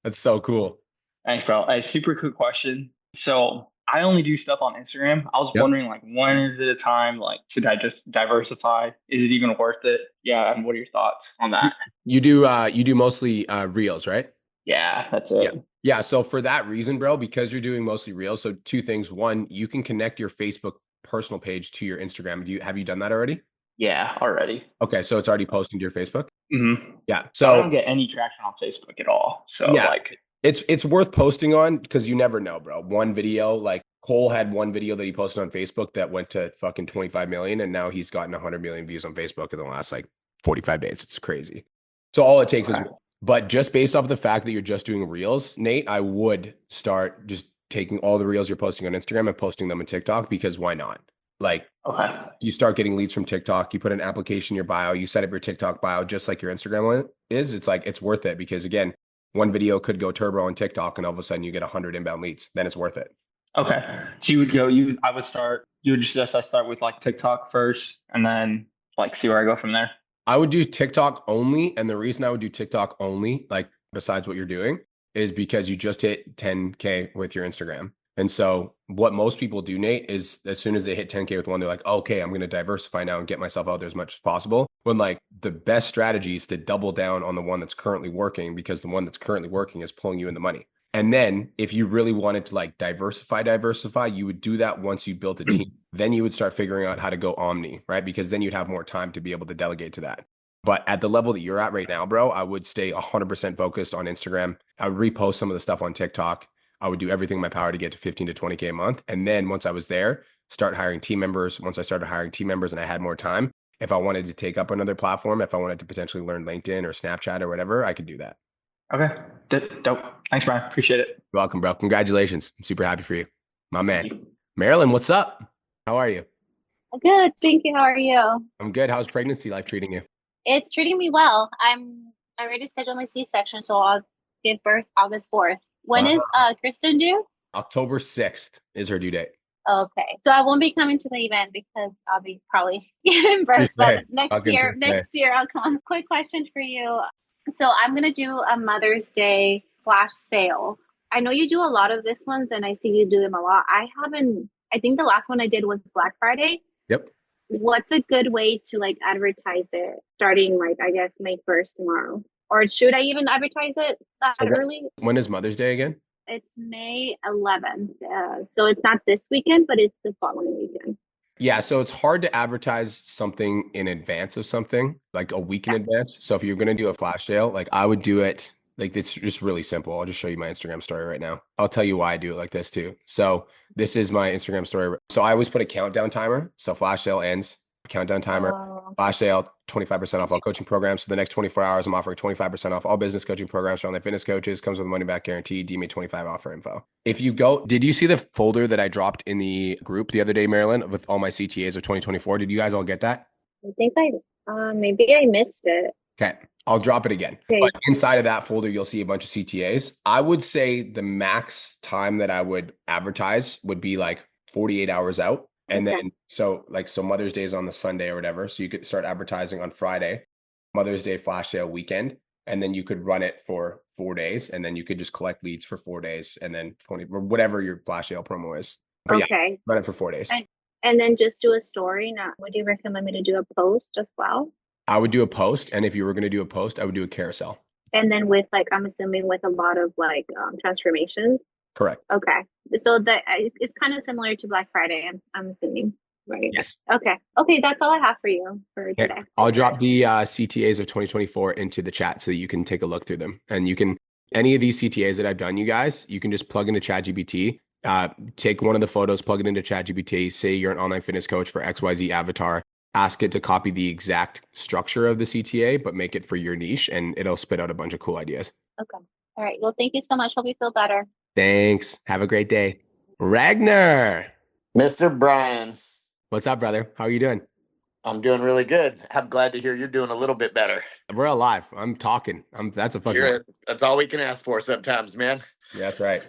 Speaker 1: That's so cool.
Speaker 11: Thanks, bro. A super quick question. So I only do stuff on Instagram. I was
Speaker 1: Yep.
Speaker 11: wondering, like, when is it a time? Like, should I just diversify? Is it even worth it? Yeah, and what are your thoughts on that?
Speaker 1: You do mostly reels, right?
Speaker 11: Yeah, that's it.
Speaker 1: Yeah. So for that reason, bro, because you're doing mostly reels, so two things. One, you can connect your Facebook personal page to your Instagram. Have you done that already?
Speaker 11: Yeah, already.
Speaker 1: Okay, so it's already posting to your Facebook?
Speaker 11: Mm-hmm.
Speaker 1: Yeah.
Speaker 11: So I don't
Speaker 1: So
Speaker 11: get any traction on Facebook at all. So
Speaker 1: Yeah.
Speaker 11: like,
Speaker 1: it's worth posting on, because you never know, bro. One video, like Cole had one video that he posted on Facebook that went to fucking 25 million, and now he's gotten 100 million views on Facebook in the last like 45 days. It's crazy. So all it takes is, but just based off the fact that you're just doing reels, Nate, I would start just taking all the reels you're posting on Instagram and posting them on TikTok, because why not? Like,
Speaker 11: okay.
Speaker 1: you start getting leads from TikTok, you put an application in your bio, you set up your TikTok bio just like your Instagram one is. It's like, it's worth it, because again, one video could go turbo on TikTok and all of a sudden you get 100 inbound leads. Then it's worth it.
Speaker 11: Okay. So you would suggest I start with like TikTok first and then like see where I go from there?
Speaker 1: I would do TikTok only. And the reason I would do TikTok only, like besides what you're doing, is because you just hit 10K with your Instagram. And so what most people do, Nate, is as soon as they hit 10K with one, they're like, okay, I'm going to diversify now and get myself out there as much as possible. When like the best strategy is to double down on the one that's currently working, because the one that's currently working is pulling you in the money. And then if you really wanted to like diversify, you would do that once you built a team. Then you would start figuring out how to go omni, right? Because then you'd have more time to be able to delegate to that. But at the level that you're at right now, bro, I would stay 100% focused on Instagram. I would repost some of the stuff on TikTok. I would do everything in my power to get to 15 to 20K a month. And then once I was there, start hiring team members. Once I started hiring team members and I had more time, if I wanted to take up another platform, if I wanted to potentially learn LinkedIn or Snapchat or whatever, I could do that.
Speaker 11: Okay. Dope. Thanks, Brian. Appreciate it.
Speaker 1: You're welcome, bro. Congratulations. I'm super happy for you. My man. Marilyn, what's up? How are you?
Speaker 12: Good. Thank you. How are you?
Speaker 1: I'm good. How's pregnancy life treating you?
Speaker 12: It's treating me well. I'm ready to schedule my C-section, so I'll give birth August 4th. When is Kristen due?
Speaker 1: October 6th is her due date.
Speaker 12: Okay. So I won't be coming to the event because I'll be probably giving birth, but next year I'll come. Quick question for you. So I'm going to do a Mother's Day flash sale. I know you do a lot of this ones and I see you do them a lot. I think the last one I did was Black Friday.
Speaker 1: Yep.
Speaker 12: What's a good way to like advertise it starting like, I guess, May 1st tomorrow? Or should I even advertise it that early?
Speaker 1: When is Mother's Day again?
Speaker 12: It's May 11th. So it's not this weekend, but it's the following weekend.
Speaker 1: Yeah. So it's hard to advertise something in advance of something, like a week in advance. So if you're going to do a flash sale, like I would do it, like it's just really simple. I'll just show you my Instagram story right now. I'll tell you why I do it like this too. So this is my Instagram story. So I always put a countdown timer. So flash sale ends, countdown timer, flash sale, 25% off all coaching programs. For the next 24 hours, I'm offering 25% off all business coaching programs for online fitness coaches. Comes with a money back guarantee. DM me 25 offer info. If you go, did you see the folder that I dropped in the group the other day, Marilyn, with all my CTAs of 2024? Did you guys all get that?
Speaker 12: I think maybe I missed it.
Speaker 1: Okay. I'll drop it again.
Speaker 12: Okay.
Speaker 1: But inside of that folder, you'll see a bunch of CTAs. I would say the max time that I would advertise would be like 48 hours out. And then, so Mother's Day is on the Sunday or whatever. So you could start advertising on Friday, Mother's Day flash sale weekend. and then you could run it for 4 days, and then you could just collect leads for 4 days, and then 20 or whatever your flash sale promo is. But yeah,
Speaker 12: Okay.
Speaker 1: run it for 4 days.
Speaker 12: And then just do a story. Not, would you recommend me to do a post as well?
Speaker 1: I would do a post, and if you were going to do a post, I would do a carousel.
Speaker 12: And then with like, I'm assuming with a lot of like transformations.
Speaker 1: Correct.
Speaker 12: Okay. So that it's kind of similar to Black Friday, I'm assuming, right?
Speaker 1: Yes.
Speaker 12: Okay. Okay, that's all I have for you for today.
Speaker 1: I'll drop the CTAs of 2024 into the chat so that you can take a look through them. And you can, any of these CTAs that I've done, you guys, you can just plug into ChatGPT, take one of the photos, plug it into ChatGPT, say you're an online fitness coach for XYZ avatar, ask it to copy the exact structure of the CTA, but make it for your niche, and it'll spit out a bunch of cool ideas.
Speaker 12: Okay. All right. Well, thank you so much. Hope you feel better.
Speaker 1: Thanks. Have a great day. Ragnar.
Speaker 13: Mr. Brian.
Speaker 1: What's up, brother? How are you doing?
Speaker 13: I'm doing really good. I'm glad to hear you're doing a little bit better.
Speaker 1: We're alive. I'm talking. That's a fucking.
Speaker 13: That's all we can ask for sometimes, man.
Speaker 1: Yeah, that's right.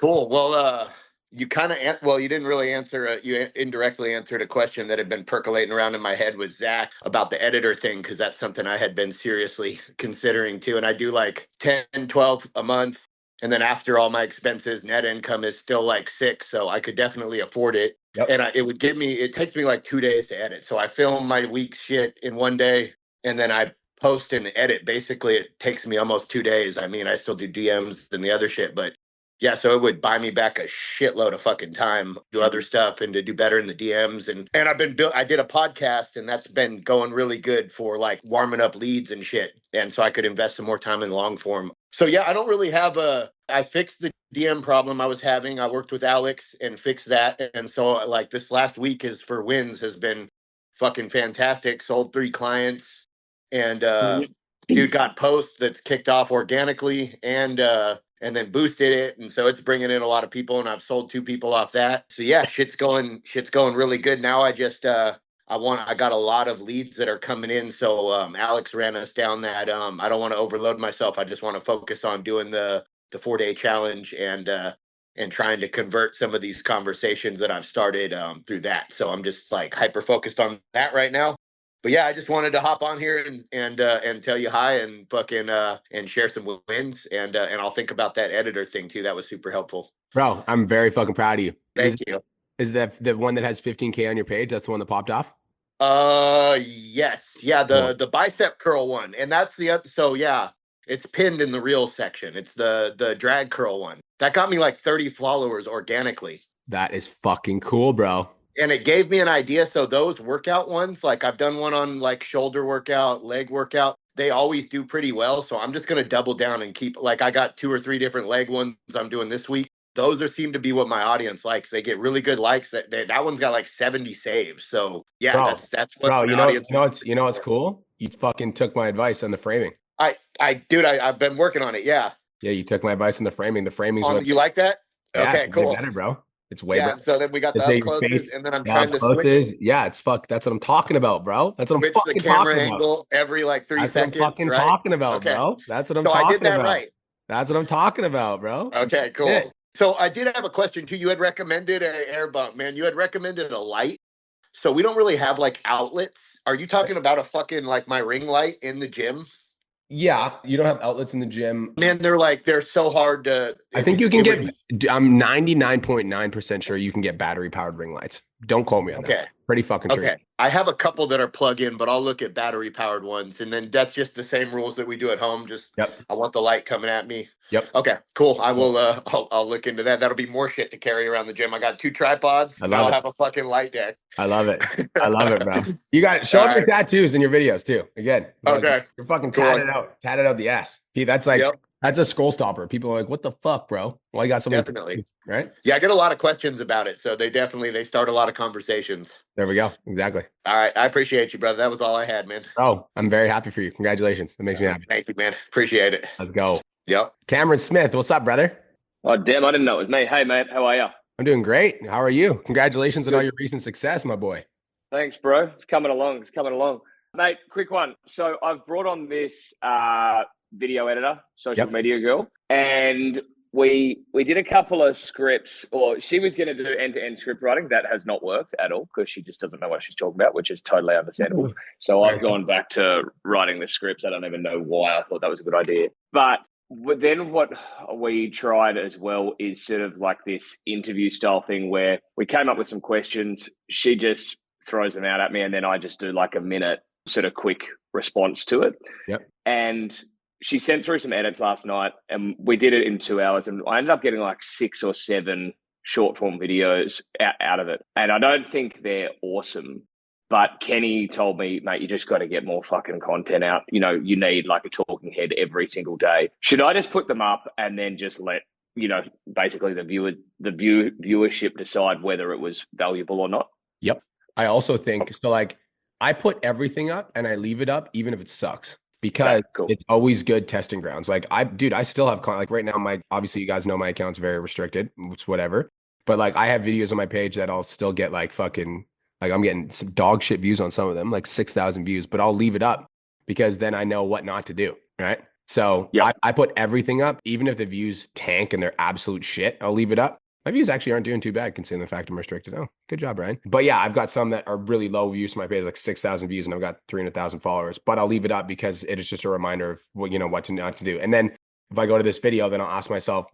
Speaker 13: Cool. Well, you kind of, you didn't really answer, you indirectly answered a question that had been percolating around in my head with Zach about the editor thing, because that's something I had been seriously considering too. And I do like 10, 12 a month. And then after all my expenses, net income is still like 6. So I could definitely afford it. Yep. And it takes me like 2 days to edit. So I film my week's shit in 1 day, and then I post and edit. Basically, it takes me almost 2 days. I mean, I still do DMs and the other shit, but yeah, so it would buy me back a shitload of fucking time, do other stuff and to do better in the DMs. And I did a podcast, and that's been going really good for like warming up leads and shit. And so I could invest some more time in long form. So yeah, I don't really have I fixed the DM problem I was having. I worked with Alex and fixed that. And so like this last week is for wins has been fucking fantastic. Sold 3 clients, and dude got posts that's kicked off organically and then boosted it, and so it's bringing in a lot of people, and I've sold 2 people off that. So yeah, shit's going really good now. I just I got a lot of leads that are coming in. So Alex ran us down that I don't want to overload myself. I just want to focus on doing the 4-day challenge and trying to convert some of these conversations that I've started through that. So I'm just like hyper focused on that right now. But yeah, I just wanted to hop on here and tell you hi and fucking and share some wins, and I'll think about that editor thing too. That was super helpful,
Speaker 1: bro. I'm very fucking proud of you.
Speaker 13: Thank you.
Speaker 1: Is that the one that has 15K on your page? That's the one that popped off?
Speaker 13: Yes, yeah, the bicep curl one, and that's the other. So yeah, it's pinned in the reels section. It's the drag curl one that got me like 30 followers organically.
Speaker 1: That is fucking cool, bro.
Speaker 13: And it gave me an idea. So those workout ones, like I've done one on like shoulder workout, leg workout, they always do pretty well. So I'm just going to double down and keep, like I got 2 or 3 different leg ones I'm doing this week. Those seem to be what my audience likes. They get really good likes. That one's got like 70 saves. So yeah,
Speaker 1: bro,
Speaker 13: that's what
Speaker 1: bro, you know what's cool? You fucking took my advice on the framing.
Speaker 13: I've been working on it. Yeah.
Speaker 1: Yeah, you took my advice on the framing. The framing's what
Speaker 13: you like that?
Speaker 1: Yeah,
Speaker 13: okay, cool.
Speaker 1: Better, bro. It's way
Speaker 13: better. So then we got the up closes, and then I'm trying to switch.
Speaker 1: Yeah, it's fuck. That's what I'm talking about, bro. That's what I'm fucking
Speaker 13: the camera
Speaker 1: talking
Speaker 13: angle
Speaker 1: about.
Speaker 13: every like 3 seconds.
Speaker 1: What I'm fucking
Speaker 13: right?
Speaker 1: talking about,
Speaker 13: okay.
Speaker 1: bro. That's what I'm talking about. So I did that right. That's what I'm talking about, bro.
Speaker 13: Okay, cool. Yeah. So I did have a question too. You had recommended an air bump, man. You had recommended a light. So we don't really have like outlets. Are you talking about a fucking like my ring light in the gym?
Speaker 1: Yeah, you don't have outlets in the gym.
Speaker 13: Man, they're so hard to.
Speaker 1: I think you can get. I'm 99.9% sure you can get battery powered ring lights. Don't quote me on that. Pretty fucking sure.
Speaker 13: Okay, I have a couple that are plug-in, but I'll look at battery powered ones, and then that's just the same rules that we do at home. Just I want the light coming at me.
Speaker 1: Yep.
Speaker 13: Okay, cool. I will. I'll look into that. That'll be more shit to carry around the gym. I got 2 tripods. I'll have a fucking light deck.
Speaker 1: I love it. I love it, bro. You got it. Show off your tattoos in your videos too. Again.
Speaker 13: Okay.
Speaker 1: You're fucking tatted out the ass. That's like that's a scroll stopper. People are like, "What the fuck, bro? Well, I got something."
Speaker 13: Definitely.
Speaker 1: Right.
Speaker 13: Yeah, I get a lot of questions about it, so they start a lot of conversations.
Speaker 1: There we go. Exactly.
Speaker 13: All right, I appreciate you, brother. That was all I had, man.
Speaker 1: Oh, I'm very happy for you. Congratulations. That makes me happy.
Speaker 13: Thank you, man. Appreciate it.
Speaker 1: Let's go.
Speaker 13: Yep.
Speaker 1: Cameron Smith, what's up, brother?
Speaker 14: Oh, damn, I didn't know it was me. Hey, mate, how are you?
Speaker 1: I'm doing great. How are you? Congratulations on all your recent success, my boy.
Speaker 14: Thanks, bro. It's coming along. Mate, quick one. So I've brought on this video editor, social media girl, and we did a couple of scripts, or she was going to do end-to-end script writing. That has not worked at all because she just doesn't know what she's talking about, which is totally understandable. So I've gone back to writing the scripts. I don't even know why I thought that was a good idea. But then what we tried as well is sort of like this interview style thing where we came up with some questions. She just throws them out at me, and then I just do like a minute sort of quick response to it.
Speaker 1: Yep.
Speaker 14: And she sent through some edits last night, and we did it in 2 hours, and I ended up getting like 6 or 7 short form videos out of it. And I don't think they're awesome, but Kenny told me, mate, you just got to get more fucking content out. You know, you need like a talking head every single day. Should I just put them up and then just let, you know, basically the viewership decide whether it was valuable or not?
Speaker 1: Yep. I also think so. Like, I put everything up and I leave it up even if it sucks, because it's always good testing grounds. Like, I still have like right now, obviously you guys know my account's very restricted, it's whatever. But like, I have videos on my page that I'll still get like fucking, like I'm getting some dog shit views on some of them, like 6,000 views, but I'll leave it up because then I know what not to do. Right. So I put everything up, even if the views tank and they're absolute shit, I'll leave it up. My views actually aren't doing too bad considering the fact I'm restricted. Oh, good job, Brian. But yeah, I've got some that are really low views to my page, like 6,000 views, and I've got 300,000 followers. But I'll leave it up because it is just a reminder of what, you know, what to not to do. And then if I go to this video, then I'll ask myself,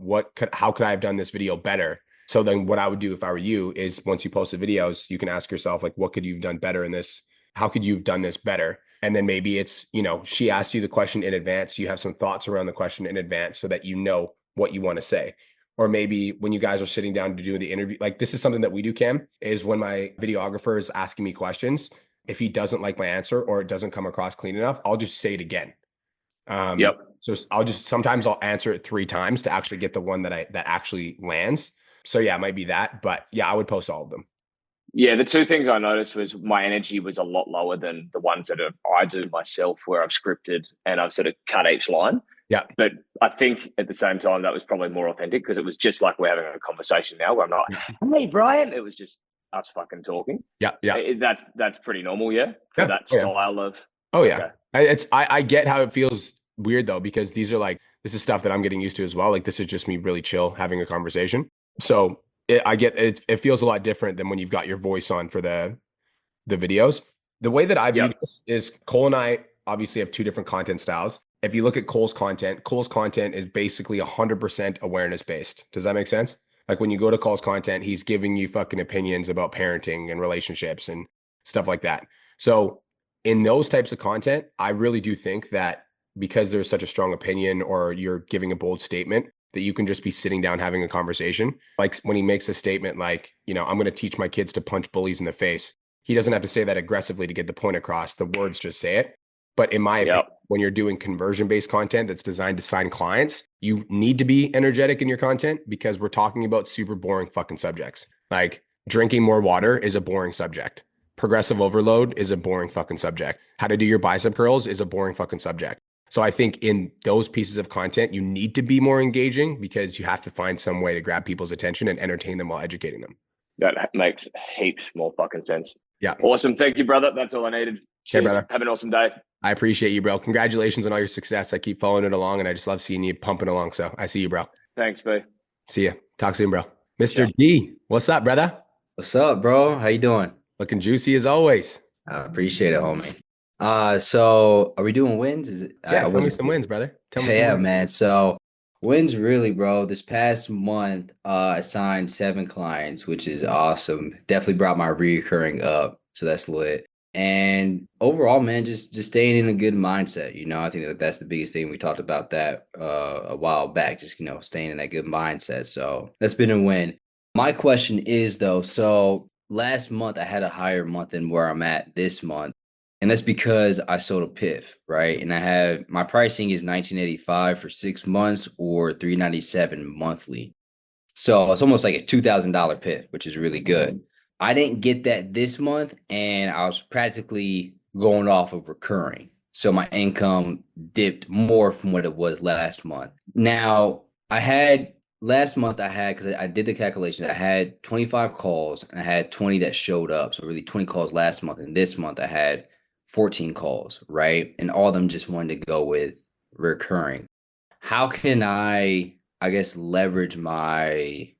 Speaker 1: how could I have done this video better? So then what I would do if I were you is once you post the videos, you can ask yourself, like, what could you have done better in this? How could you have done this better? And then maybe it's, you know, she asked you the question in advance. You have some thoughts around the question in advance so that you know what you want to say. Or maybe when you guys are sitting down to do the interview, like this is something that we do, Cam, is when my videographer is asking me questions, if he doesn't like my answer or it doesn't come across clean enough, I'll just say it again. So sometimes I'll answer it 3 times to actually get the one that actually lands. So yeah, it might be that, but yeah, I would post all of them.
Speaker 14: Yeah, the 2 things I noticed was my energy was a lot lower than the ones that I do myself, where I've scripted and I've sort of cut each line.
Speaker 1: Yeah.
Speaker 14: But I think at the same time, that was probably more authentic because it was just like we're having a conversation now where I'm not, hey, Brian. It was just us fucking talking.
Speaker 1: Yeah. Yeah.
Speaker 14: That's pretty normal. Yeah. For that style of.
Speaker 1: Oh, yeah. Okay. I get how it feels weird though, because this is stuff that I'm getting used to as well. Like this is just me really chill having a conversation. So it feels a lot different than when you've got your voice on for the videos. The way that I view this is Cole and I obviously have 2 different content styles. If you look at Cole's content is basically 100% awareness based. Does that make sense? Like when you go to Cole's content, he's giving you fucking opinions about parenting and relationships and stuff like that. So in those types of content, I really do think that because there's such a strong opinion or you're giving a bold statement, that you can just be sitting down having a conversation. Like when he makes a statement like, you know, I'm going to teach my kids to punch bullies in the face. He doesn't have to say that aggressively to get the point across. The words just say it. But in my opinion, when you're doing conversion-based content that's designed to sign clients, you need to be energetic in your content because we're talking about super boring fucking subjects. Like drinking more water is a boring subject. Progressive overload is a boring fucking subject. How to do your bicep curls is a boring fucking subject. So I think in those pieces of content, you need to be more engaging because you have to find some way to grab people's attention and entertain them while educating them.
Speaker 14: That makes heaps more fucking sense.
Speaker 1: Yeah.
Speaker 14: Awesome. Thank you, brother. That's all I needed. Cheers.
Speaker 1: Hey, brother.
Speaker 14: Have an awesome day.
Speaker 1: I appreciate you, bro. Congratulations on all your success. I keep following it along and I just love seeing you pumping along. So I see you, bro.
Speaker 14: Thanks, B.
Speaker 1: See ya. Talk soon, bro. Mr. D, what's up, brother?
Speaker 15: What's up, bro? How you doing?
Speaker 1: Looking juicy as always.
Speaker 15: I appreciate it, homie. So are we doing wins? Is it?
Speaker 1: Yeah, tell me some wins, brother. Tell me some
Speaker 15: yeah,
Speaker 1: wins.
Speaker 15: man. So wins really, bro. This past month, I signed 7 clients, which is awesome. Definitely brought my recurring up. So that's lit. And overall, man, just staying in a good mindset. You know, I think that's the biggest thing. We talked about that a while back, just, you know, staying in that good mindset. So that's been a win. My question is, though, so last month I had a higher month than where I'm at this month. And that's because I sold a PIF, right? And I have my pricing is $19.85 for 6 months or $397 monthly. So it's almost like a $2,000 PIF, which is really good. I didn't get that this month, and I was practically going off of recurring. So my income dipped more from what it was last month. Now, last month, because I did the calculations, I had 25 calls, and I had 20 that showed up. So really 20 calls last month. And this month, I had 14 calls, right? And all of them just wanted to go with recurring. How can I I guess, leverage my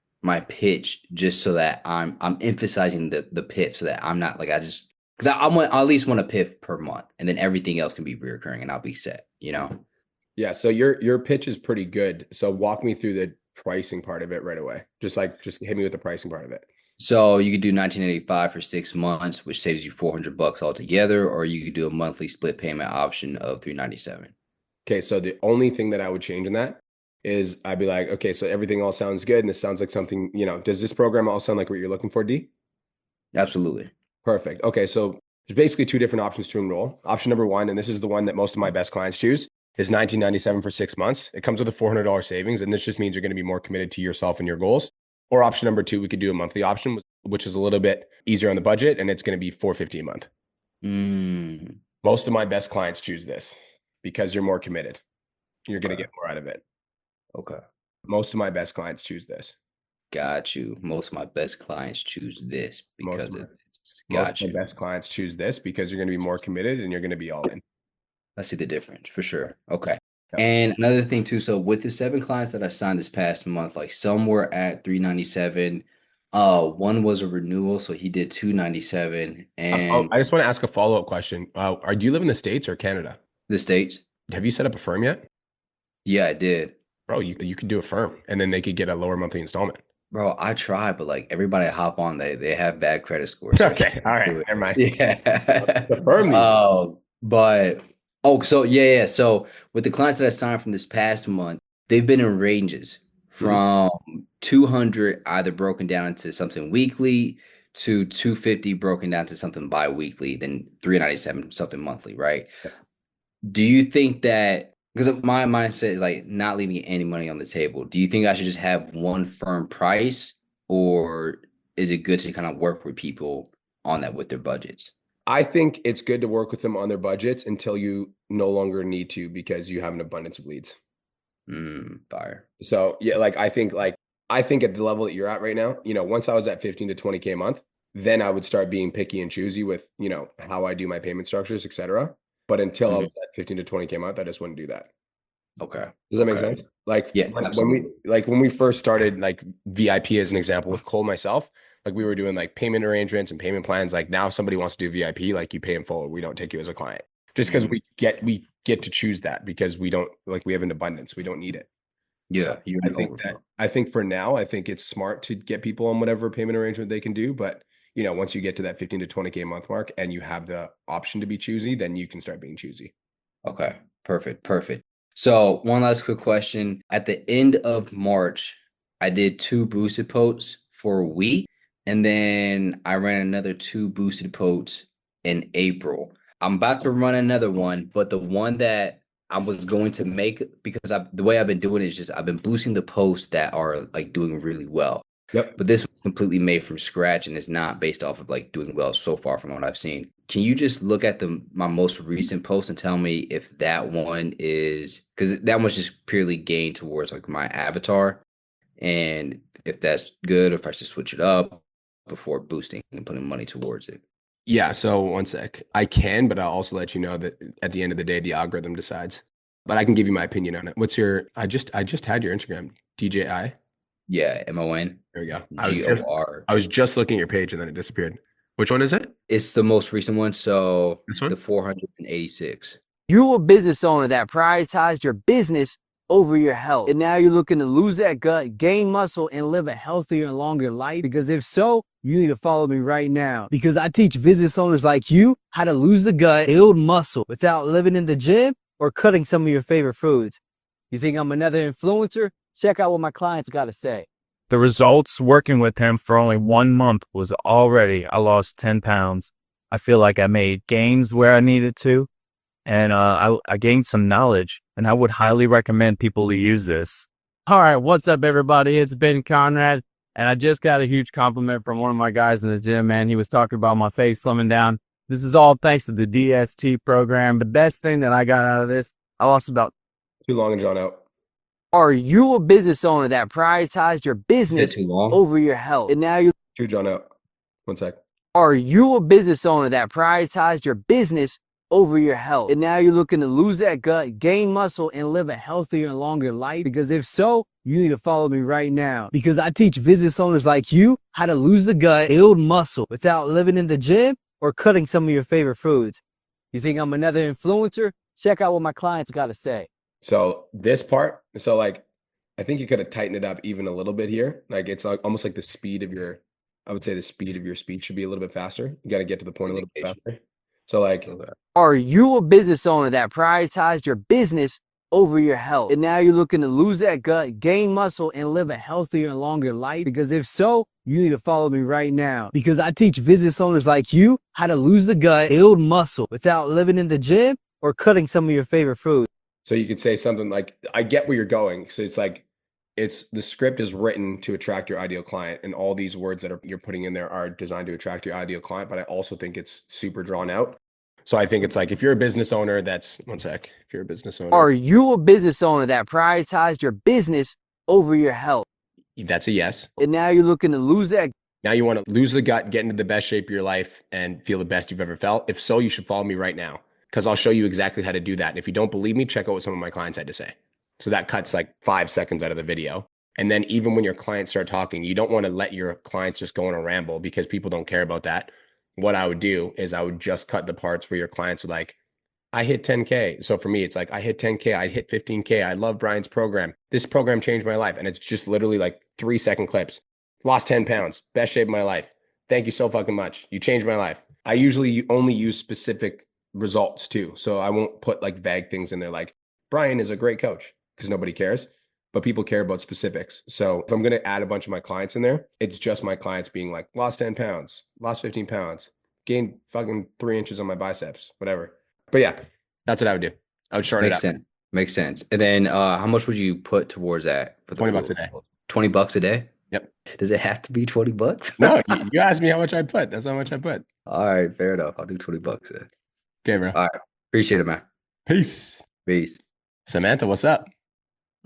Speaker 15: pitch just so that I'm emphasizing the PIF so that I'm not like because I at least want a PIF per month, and then everything else can be reoccurring and I'll be set, you know?
Speaker 1: Yeah. So your pitch is pretty good. So walk me through the pricing part of it right away. Just hit me with the pricing part of it.
Speaker 15: So you could do 1985 for 6 months, which saves you $400 altogether, or you could do a monthly split payment option of 397.
Speaker 1: Okay. So the only thing that I would change in that is I'd be like, okay, so everything all sounds good. And this sounds like something, does this program all sound like what you're looking for, D?
Speaker 15: Absolutely.
Speaker 1: Perfect. Okay. So there's basically two different options to enroll. Option number one, and this is the one that most of my best clients choose, is $1997 for 6 months. It comes with a $400 savings, and this just means you're going to be more committed to yourself and your goals. Or option number two, we could do a monthly option, which is a little bit easier on the budget, and it's going to be $450 a month. Most of my best clients choose this because you're more committed. You're going to get more out of it.
Speaker 15: Okay.
Speaker 1: Most of my best clients choose this.
Speaker 15: Got you. Most of my best clients choose this because
Speaker 1: most of my best clients choose this because you're going to be more committed and you're going to be all in.
Speaker 15: I see the difference for sure. Okay. Yep. And another thing too, so with the 7 clients that I signed this past month, like some were at 397. One was a renewal, so he did 297. And
Speaker 1: I just want to ask a follow-up question. Do you live in the States or Canada?
Speaker 15: The States.
Speaker 1: Have you set up a firm yet?
Speaker 15: Yeah, I did.
Speaker 1: Bro, you could do a firm and then they could get a lower monthly installment.
Speaker 15: Bro, I try, but like everybody I hop on, they have bad credit scores. So
Speaker 1: okay, all right, never mind.
Speaker 15: Yeah.
Speaker 1: The firm.
Speaker 15: So yeah. So with the clients that I signed from this past month, they've been in ranges from 200 either broken down into something weekly to 250 broken down to something bi-weekly, then 397 something monthly, right?
Speaker 1: Yeah.
Speaker 15: Do you think that, because my mindset is like not leaving any money on the table, do you think I should just have one firm price, or is it good to kind of work with people on that with their budgets?
Speaker 1: I think it's good to work with them on their budgets until you no longer need to because you have an abundance of leads.
Speaker 15: Fire.
Speaker 1: So yeah, I think at the level that you're at right now, once I was at 15 to 20K a month, then I would start being picky and choosy with, how I do my payment structures, etc. But until I was at 15 to 20K a month, I just wouldn't do that.
Speaker 15: Okay.
Speaker 1: Does that make sense? When we first started, like VIP as an example with Cole, myself, like we were doing like payment arrangements and payment plans. Like now if somebody wants to do VIP, like you pay in full. We don't take you as a client just because we get to choose that because we don't we have an abundance. We don't need it.
Speaker 15: Yeah.
Speaker 1: So I think for now, I think it's smart to get people on whatever payment arrangement they can do. But once you get to that 15 to 20K a month mark and you have the option to be choosy, then you can start being choosy.
Speaker 15: Okay. Perfect. So one last quick question. At the end of March, I did 2 boosted posts for a week, and then I ran another 2 boosted posts in April. I'm about to run another one, but the one that I was going to make, because the way I've been doing it is just I've been boosting the posts that are like doing really well.
Speaker 1: Yep.
Speaker 15: But this was completely made from scratch and it's not based off of like doing well so far from what I've seen. Can you just look at my most recent post and tell me if that one is, because that one's just purely gained towards like my avatar, and if that's good, or if I should switch it up before boosting and putting money towards it?
Speaker 1: Yeah. So one sec, I can, but I'll also let you know that at the end of the day, the algorithm decides. But I can give you my opinion on it. What's your? I just had your Instagram, DJI.
Speaker 15: Yeah, MON.
Speaker 1: There we go.
Speaker 15: GOR.
Speaker 1: I was just looking at your page and then it disappeared. Which one is it?
Speaker 15: It's the most recent one. So
Speaker 1: this one?
Speaker 15: The 486.
Speaker 16: You a business owner that prioritized your business over your health, and now you're looking to lose that gut, gain muscle, and live a healthier and longer life? Because if so, you need to follow me right now, because I teach business owners like you how to lose the gut, build muscle without living in the gym or cutting some of your favorite foods. You think I'm another influencer? Check out what my clients got to say.
Speaker 17: The results working with him for only 1 month was already I lost 10 pounds. I feel like I made gains where I needed to, and I gained some knowledge, and I would highly recommend people to use this. All right, what's up, everybody? It's Ben Conrad, and I just got a huge compliment from one of my guys in the gym, man. He was talking about my face slimming down. This is all thanks to the DST program. The best thing that I got out of this, I lost about...
Speaker 1: Too long and drawn out.
Speaker 16: Are you a business owner that prioritized your business over your health, and now you...
Speaker 1: Too drawn out. One sec.
Speaker 16: Are you a business owner that prioritized your business over your health. And now you're looking to lose that gut, gain muscle, and live a healthier and longer life? Because if so, you need to follow me right now. Because I teach business owners like you how to lose the gut, build muscle without living in the gym or cutting some of your favorite foods. You think I'm another influencer? Check out what my clients got to say.
Speaker 1: So this part, so like, I think you could have tightened it up even a little bit here. Like it's like almost like the speed of your, I would say the speed of your speech should be a little bit faster. You got to get to the point a little bit faster. So like,
Speaker 16: Are you a business owner that prioritized your business over your health? And now you're looking to lose that gut, gain muscle, and live a healthier and longer life? Because if so, you need to follow me right now. Because I teach business owners like you how to lose the gut, build muscle without living in the gym or cutting some of your favorite foods.
Speaker 1: so you could say something like, I get where you're going. So it's like, it's the script is written to attract your ideal client, and all these words that you're putting in there are designed to attract your ideal client. But I also think it's super drawn out. So I think it's like, if you're a business owner, that's one sec. If you're a business owner,
Speaker 16: Are you a business owner that prioritized your business over your health?
Speaker 1: that's a yes.
Speaker 16: And now you're looking to lose that.
Speaker 1: Now you want to lose the gut, get into the best shape of your life, and feel the best you've ever felt. If so, you should follow me right now, because I'll show you exactly how to do that. And if you don't believe me, check out what some of my clients had to say. So that cuts like 5 seconds out of the video. And then even when your clients start talking, you don't want to let your clients just go on a ramble, because people don't care about that. What I would do is I would just cut the parts where your clients are like, I hit 10K. So for me, it's like, I hit 10K, I hit 15K. I love Brian's program. This program changed my life. And it's just literally like 3-second clips. Lost 10 pounds, best shape of my life. Thank you so fucking much. You changed my life. I usually only use specific results too. So I won't put like vague things in there like, Brian is a great coach, because nobody cares, but people care about specifics. So if I'm going to add a bunch of my clients in there, it's just my clients being like, lost 10 pounds, lost 15 pounds, gained fucking 3 inches on my biceps, whatever. But yeah, that's what I would do. I would shorten it up.
Speaker 15: Makes sense. And then how much would you put towards that for the
Speaker 1: $20 a day.
Speaker 15: $20 a day?
Speaker 1: Yep.
Speaker 15: Does it have to be $20?
Speaker 1: No, you asked me how much I put. That's how much I put.
Speaker 15: All right, fair enough. I'll do $20 then.
Speaker 1: Okay, bro.
Speaker 15: All right. Appreciate it, man.
Speaker 1: Peace.
Speaker 15: Peace.
Speaker 1: Samantha, what's up?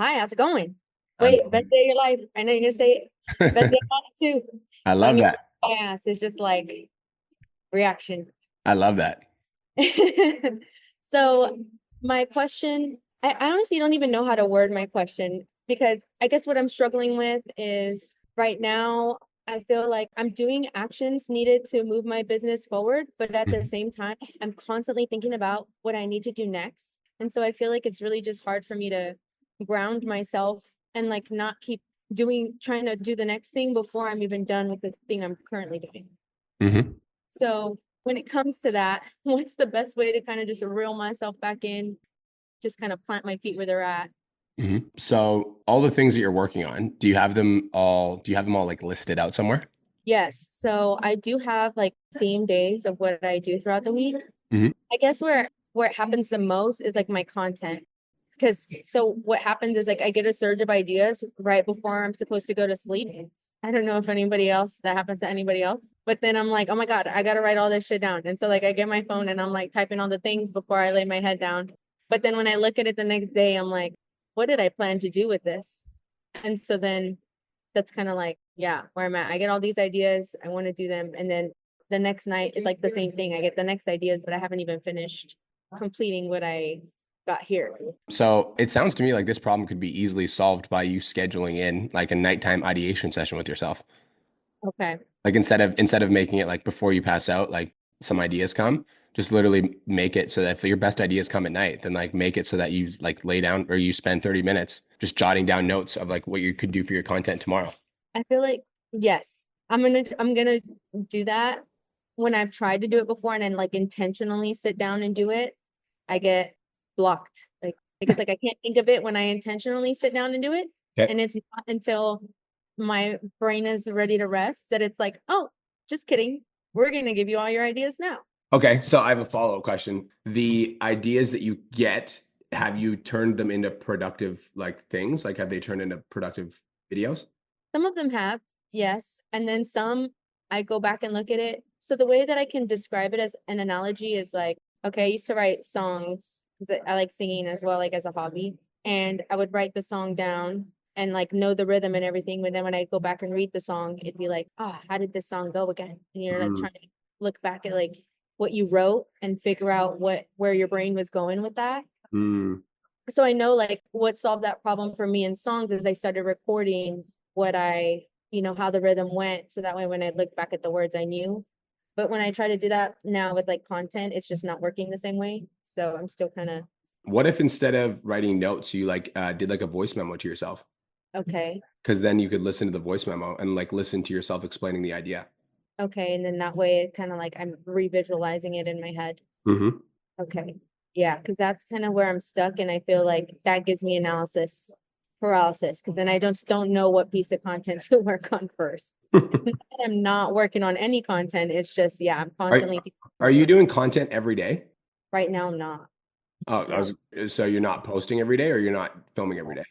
Speaker 18: Hi, how's it going? Wait, best day of your life. I know you're gonna say it. Best day of mine too.
Speaker 1: I love that.
Speaker 18: Yes, it's just like reaction.
Speaker 1: I love that.
Speaker 18: So my question, I honestly don't even know how to word my question, because I guess what I'm struggling with is right now I feel like I'm doing actions needed to move my business forward, but at the same time, I'm constantly thinking about what I need to do next. And so I feel like it's really just hard for me to ground myself and like not keep trying to do the next thing before I'm even done with the thing I'm currently doing.
Speaker 1: Mm-hmm.
Speaker 18: So when it comes to that, what's the best way to kind of just reel myself back in, just kind of plant my feet where they're at?
Speaker 1: Mm-hmm. So all the things that you're working on, do you have them all like listed out somewhere?
Speaker 18: Yes. So I do have like theme days of what I do throughout the week.
Speaker 1: Mm-hmm.
Speaker 18: I guess where it happens the most is like my content. Because so what happens is like I get a surge of ideas right before I'm supposed to go to sleep. I don't know if that happens to anybody else, but then I'm like, oh my God, I got to write all this shit down. And so like I get my phone and I'm like typing all the things before I lay my head down. But then when I look at it the next day, I'm like, what did I plan to do with this? And so then that's kind of like, yeah, where I'm at. I get all these ideas, I want to do them. And then the next night, it's like the same thing. I get the next ideas, but I haven't even finished completing what I got here.
Speaker 1: So it sounds to me like this problem could be easily solved by you scheduling in like a nighttime ideation session with yourself.
Speaker 18: Okay.
Speaker 1: Like instead of making it like before you pass out, like some ideas come, just literally make it so that if your best ideas come at night, then like make it so that you like lay down or you spend 30 minutes just jotting down notes of like what you could do for your content tomorrow.
Speaker 18: I feel like, yes, I'm gonna do that. When I've tried to do it before and then like intentionally sit down and do it, I get blocked. Like because like I can't think of it when I intentionally sit down and do it.
Speaker 1: Okay.
Speaker 18: And it's not until my brain is ready to rest that it's like, oh, just kidding. We're gonna give you all your ideas now.
Speaker 1: Okay, so I have a follow-up question. The ideas that you get, have you turned them into productive like things? Like have they turned into productive videos?
Speaker 18: Some of them have, yes. And then some, I go back and look at it. So the way that I can describe it as an analogy is like, okay, I used to write songs because I like singing as well, like as a hobby. And I would write the song down and like know the rhythm and everything. But then when I go back and read the song, it'd be like, oh, how did this song go again? And you're like trying to look back at like what you wrote and figure out where your brain was going with that.
Speaker 1: Mm.
Speaker 18: So I know like what solved that problem for me in songs is I started recording what how the rhythm went. So that way when I look back at the words, I knew. But when I try to do that now with like content, it's just not working the same way. So I'm still kind of
Speaker 1: What if instead of writing notes, you did like a voice memo to yourself?
Speaker 18: okay.
Speaker 1: Because then you could listen to the voice memo and like listen to yourself explaining the idea.
Speaker 18: Okay. And then that way it kind of like I'm revisualizing it in my head.
Speaker 1: Mm-hmm.
Speaker 18: Okay. Yeah, because that's kind of where I'm stuck. And I feel like that gives me analysis paralysis because then I don't know what piece of content to work on first. I'm not working on any content. It's just, yeah, I'm constantly.
Speaker 1: Are you doing content every day?
Speaker 18: Right now, I'm not.
Speaker 1: Oh,
Speaker 18: No.
Speaker 1: So you're not posting every day or you're not filming every day?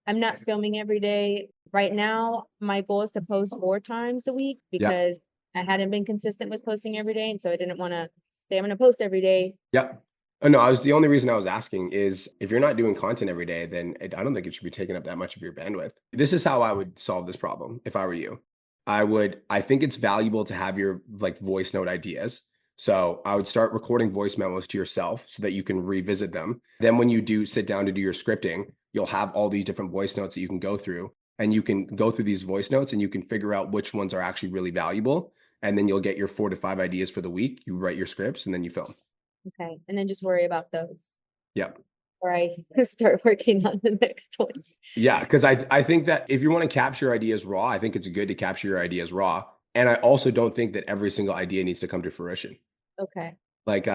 Speaker 18: I'm not filming every day. Right now, my goal is to post 4 times a week because I hadn't been consistent with posting every day. And so I didn't want to say I'm going to post every day.
Speaker 1: Yep. Oh, no, the only reason I was asking is if you're not doing content every day, then I don't think it should be taking up that much of your bandwidth. This is how I would solve this problem if I were you. I think it's valuable to have your like voice note ideas. So I would start recording voice memos to yourself so that you can revisit them. Then when you do sit down to do your scripting, you'll have all these different voice notes that you can go through, and you can go through these voice notes and you can figure out which ones are actually really valuable. And then you'll get your 4 to 5 ideas for the week. You write your scripts and then you film.
Speaker 18: Okay. And then just worry about those.
Speaker 1: Yep.
Speaker 18: Or I start working on the next ones.
Speaker 1: Yeah, because I think that if you want to capture ideas raw, I think it's good to capture your ideas raw. And I also don't think that every single idea needs to come to fruition.
Speaker 18: Okay.
Speaker 1: Like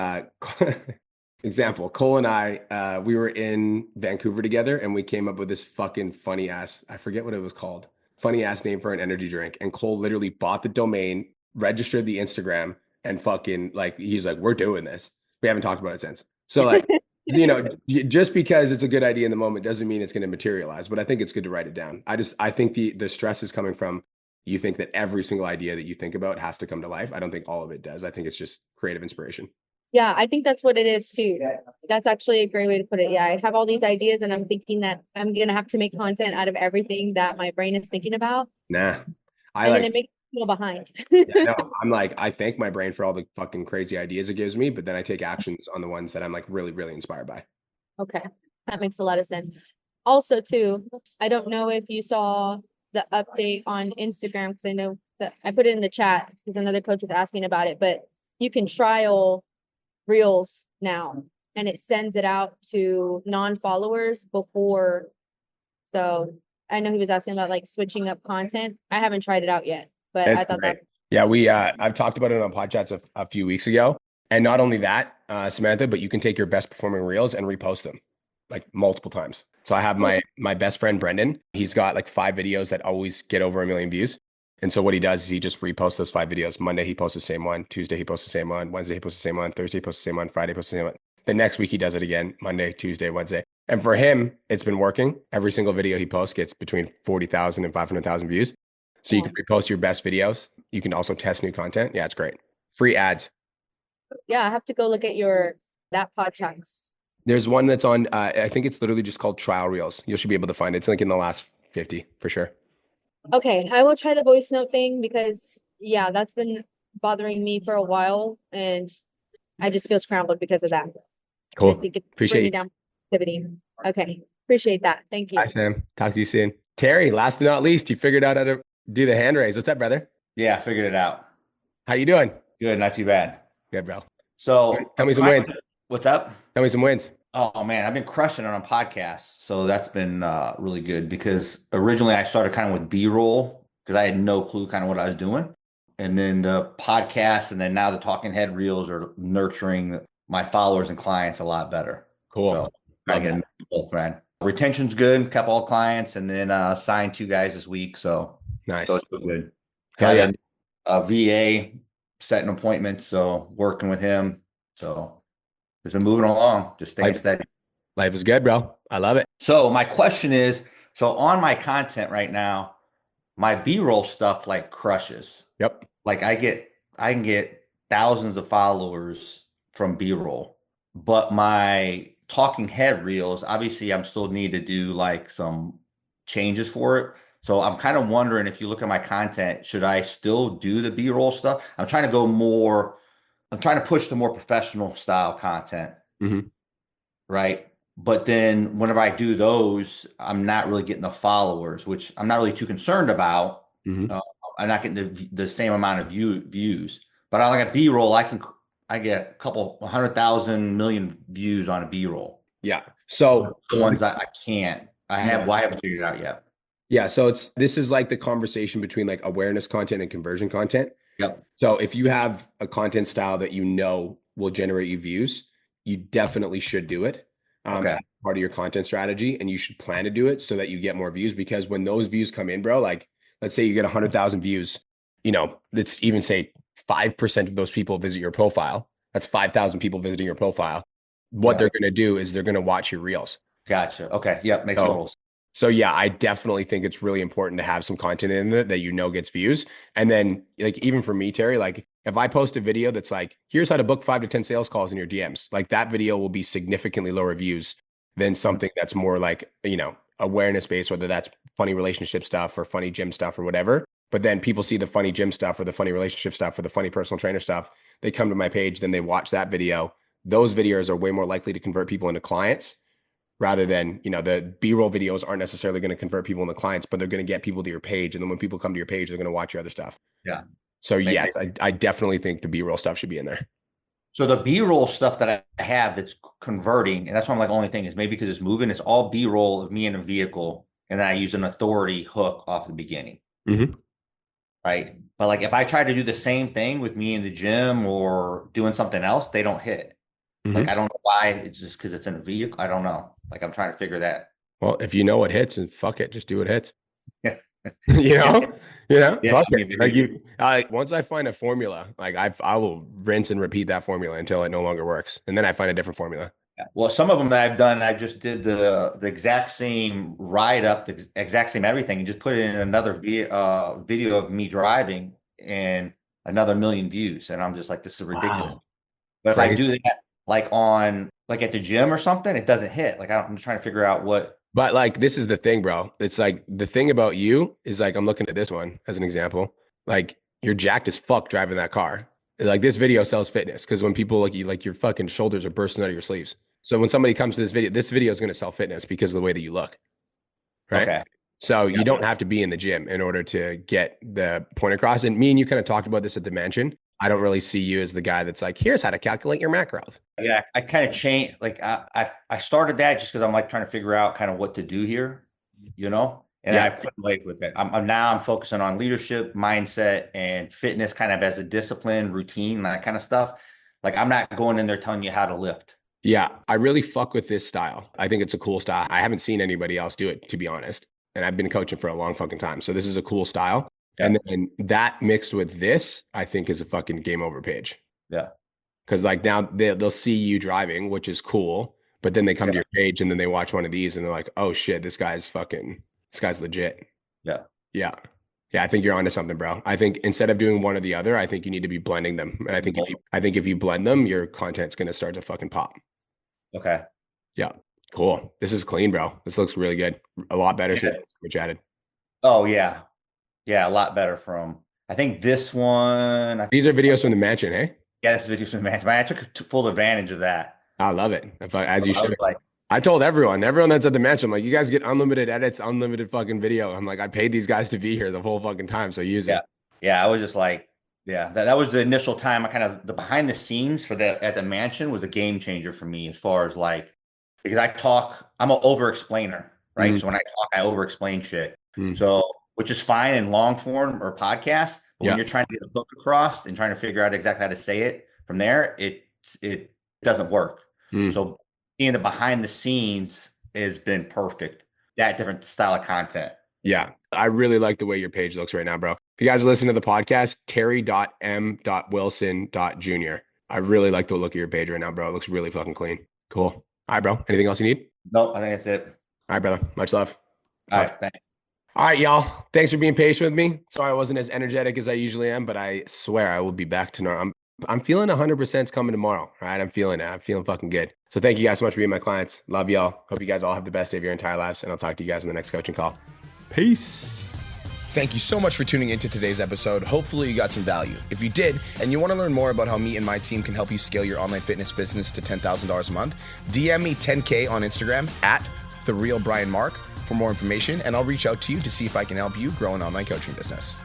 Speaker 1: example, Cole and I, we were in Vancouver together and we came up with this fucking funny ass, I forget what it was called, funny ass name for an energy drink. And Cole literally bought the domain, registered the Instagram, and fucking like, he's like, we're doing this. We haven't talked about it since. So like, just because it's a good idea in the moment doesn't mean it's going to materialize, but I think it's good to write it down. I think the stress is coming from, you think that every single idea that you think about has to come to life. I don't think all of it does. I think it's just creative inspiration.
Speaker 18: Yeah, I think that's what it is too. That's actually a great way to put it. Yeah, I have all these ideas and I'm thinking that I'm going to have to make content out of everything that my brain is thinking about.
Speaker 1: Nah,
Speaker 18: and then it makes me feel behind.
Speaker 1: No, I'm like, I thank my brain for all the fucking crazy ideas it gives me, but then I take actions on the ones that I'm like really, really inspired by.
Speaker 18: Okay, that makes a lot of sense. Also too, I don't know if you saw the update on Instagram because I know that I put it in the chat because another coach was asking about it, but you can trial Reels now and it sends it out to non-followers before. So I know he was asking about like switching up content. I haven't tried it out yet, but I thought that.
Speaker 1: Yeah, I've talked about it on Podchats a few weeks ago. And not only that, Samantha, but you can take your best performing reels and repost them like multiple times. So I have my best friend, Brendan. He's got like 5 videos that always get over 1 million views. And so what he does is he just reposts those 5 videos. Monday, he posts the same one. Tuesday, he posts the same one. Wednesday, he posts the same one. Thursday, he posts the same one. Friday, he posts the same one. The next week, he does it again. Monday, Tuesday, Wednesday. And for him, it's been working. Every single video he posts gets between 40,000 and 500,000 views. So you can repost your best videos. You can also test new content. Yeah, it's great. Free ads.
Speaker 18: Yeah, I have to go look at that podcast.
Speaker 1: There's one that's on, I think it's literally just called Trial Reels. You should be able to find it. It's like in the last 50 for sure.
Speaker 18: Okay, I will try the voice note thing because yeah, that's been bothering me for a while and I just feel scrambled because of that.
Speaker 1: Cool.
Speaker 18: I think it's
Speaker 1: Appreciate
Speaker 18: bringing down activity. Okay, appreciate that. Thank you.
Speaker 1: Bye, Sam. Talk to you soon. Terry, last but not least, you figured out how to do the hand raise. What's up, brother?
Speaker 19: Yeah, I figured it out.
Speaker 1: How you doing?
Speaker 19: Good, not too bad.
Speaker 1: Good, bro.
Speaker 19: So
Speaker 1: tell me some wins.
Speaker 19: What's up?
Speaker 1: Tell me some wins.
Speaker 19: Oh man, I've been crushing it on podcasts. So that's been really good because originally I started kind of with B-roll because I had no clue kind of what I was doing. And then the podcast and then now the talking head reels are nurturing my followers and clients a lot better.
Speaker 1: Cool.
Speaker 19: So I get both, man. Retention's good, kept all clients, and then signed 2 guys this week. So
Speaker 1: nice.
Speaker 19: So it's good.
Speaker 1: Hell yeah.
Speaker 19: A VA setting appointments, so working with him. So it's been moving along, just staying steady.
Speaker 1: Life is good, bro. I love it.
Speaker 19: So my question is, so on my content right now, my B-roll stuff like crushes.
Speaker 1: Yep.
Speaker 19: Like I can get thousands of followers from B-roll, but my talking head reels, obviously I'm still need to do like some changes for it. So I'm kind of wondering if you look at my content, should I still do the B-roll stuff? I'm trying to go more I'm trying to push the more professional style content,
Speaker 1: Mhm.
Speaker 19: right? But then whenever I do those, I'm not really getting the followers, which I'm not really too concerned about.
Speaker 1: Mhm.
Speaker 19: I'm not getting the same amount of views. But I like a B-roll, I get a couple 100,000 million views on a B-roll.
Speaker 1: Yeah. So
Speaker 19: the ones that I can't, I haven't figured it out yet.
Speaker 1: Yeah, so this is like the conversation between like awareness content and conversion content.
Speaker 19: Yep.
Speaker 1: So if you have a content style that you know will generate you views, you definitely should do it.
Speaker 19: Okay.
Speaker 1: As part of your content strategy, and you should plan to do it so that you get more views. Because when those views come in, bro, like let's say you get 100,000 views, let's even say 5% of those people visit your profile. That's 5,000 people visiting your profile. What they're going to do is they're going to watch your reels.
Speaker 19: Gotcha. Okay. Yep. Makes total sense.
Speaker 1: So yeah, I definitely think it's really important to have some content in it that gets views. And then like even for me, Terry, like if I post a video that's like, here's how to book 5 to 10 sales calls in your DMs, like that video will be significantly lower views than something that's more like, awareness based, whether that's funny relationship stuff or funny gym stuff or whatever. But then people see the funny gym stuff or the funny relationship stuff or the funny personal trainer stuff. They come to my page, then they watch that video. Those videos are way more likely to convert people into clients rather than, the B-roll videos aren't necessarily going to convert people into clients, but they're going to get people to your page. And then when people come to your page, they're going to watch your other stuff.
Speaker 19: Yeah.
Speaker 1: So yes, I definitely think the B-roll stuff should be in there.
Speaker 19: So the B-roll stuff that I have that's converting, and that's why I'm like, only thing is maybe because it's moving, it's all B-roll of me in a vehicle. And then I use an authority hook off the beginning.
Speaker 1: Mm-hmm.
Speaker 19: Right. But like if I try to do the same thing with me in the gym or doing something else, they don't hit.
Speaker 1: Mm-hmm.
Speaker 19: Like I don't know why. It's just because it's in a vehicle. I don't know. Like I'm trying to figure that.
Speaker 1: Well, if you know what hits, and fuck it, just do what hits.
Speaker 19: Yeah.
Speaker 1: Fuck
Speaker 19: maybe.
Speaker 1: it. Like once I find a formula, like I will rinse and repeat that formula until it no longer works, and then I find a different formula.
Speaker 19: Well, some of them that I've done, I just did the exact same ride up, the exact same everything, and just put it in another video of me driving and another million views, and I'm just like, this is ridiculous.
Speaker 1: Wow.
Speaker 19: But if I do that like at the gym or something, it doesn't hit. Like I'm just trying to figure out what.
Speaker 1: But like this is the thing, bro. It's like the thing about you is like I'm looking at this one as an example. Like you're jacked as fuck driving that car. Like this video sells fitness because when people look at you, like your fucking shoulders are bursting out of your sleeves. So when somebody comes to this video is going to sell fitness because of the way that you look. Right.
Speaker 19: Okay.
Speaker 1: So you don't have to be in the gym in order to get the point across. And me and you kind of talked about this at the mansion. I don't really see you as the guy that's like, here's how to calculate your macros.
Speaker 19: Yeah, I kind of changed. Like I started that just because I'm like trying to figure out kind of what to do here, and I couldn't wait with it. I'm focusing on leadership, mindset, and fitness kind of as a discipline, routine, that kind of stuff. Like I'm not going in there telling you how to lift.
Speaker 1: Yeah, I really fuck with this style. I think it's a cool style. I haven't seen anybody else do it, to be honest. And I've been coaching for a long fucking time. So this is a cool style. Yeah. And then that mixed with this, I think is a fucking game over page.
Speaker 19: Yeah.
Speaker 1: Because like now they'll see you driving, which is cool. But then they come to your page and then they watch one of these and they're like, oh shit, this guy's legit.
Speaker 19: Yeah.
Speaker 1: Yeah. Yeah, I think you're onto something, bro. I think instead of doing one or the other, I think you need to be blending them. And I think if you blend them, your content's gonna start to fucking pop.
Speaker 19: Okay.
Speaker 1: Yeah. Cool. This is clean, bro. This looks really good. A lot better since we chatted.
Speaker 19: Oh yeah. Yeah, a lot better from I think this one.
Speaker 1: These are videos from the mansion, hey?
Speaker 19: Yeah, this is videos from the mansion. I took full advantage of that.
Speaker 1: I love it. As you should. I told everyone that's at the mansion, I'm like, you guys get unlimited edits, unlimited fucking video. I'm like, I paid these guys to be here the whole fucking time, so use it.
Speaker 19: Yeah, I was just like, that was the initial time. I kind of the behind the scenes at the mansion was a game changer for me as far as like, because I'm an over explainer, right? Mm-hmm. So when I talk, I over explain shit. Mm-hmm. So which is fine in long form or podcast, but when you're trying to get a hook across and trying to figure out exactly how to say it from there, it doesn't work. Mm. So being the behind the scenes has been perfect. That different style of content.
Speaker 1: Yeah. I really like the way your page looks right now, bro. If you guys are listening to the podcast, terry.m.wilson.jr. I really like the look of your page right now, bro. It looks really fucking clean. Cool. All right, bro. Anything else you need?
Speaker 19: Nope, I think that's it.
Speaker 1: All right, brother. Much love.
Speaker 19: All right, thanks.
Speaker 1: All right, y'all. Thanks for being patient with me. Sorry I wasn't as energetic as I usually am, but I swear I will be back to normal. I'm feeling 100% coming tomorrow. All right, I'm feeling it. I'm feeling fucking good. So thank you guys so much for being my clients. Love y'all. Hope you guys all have the best day of your entire lives, and I'll talk to you guys in the next coaching call. Peace. thank you so much for tuning into today's episode. Hopefully you got some value. If you did, and you want to learn more about how me and my team can help you scale your online fitness business to $10,000 a month, DM me 10K on Instagram at TheRealBrianMark for more information, and I'll reach out to you to see if I can help you grow an online coaching business.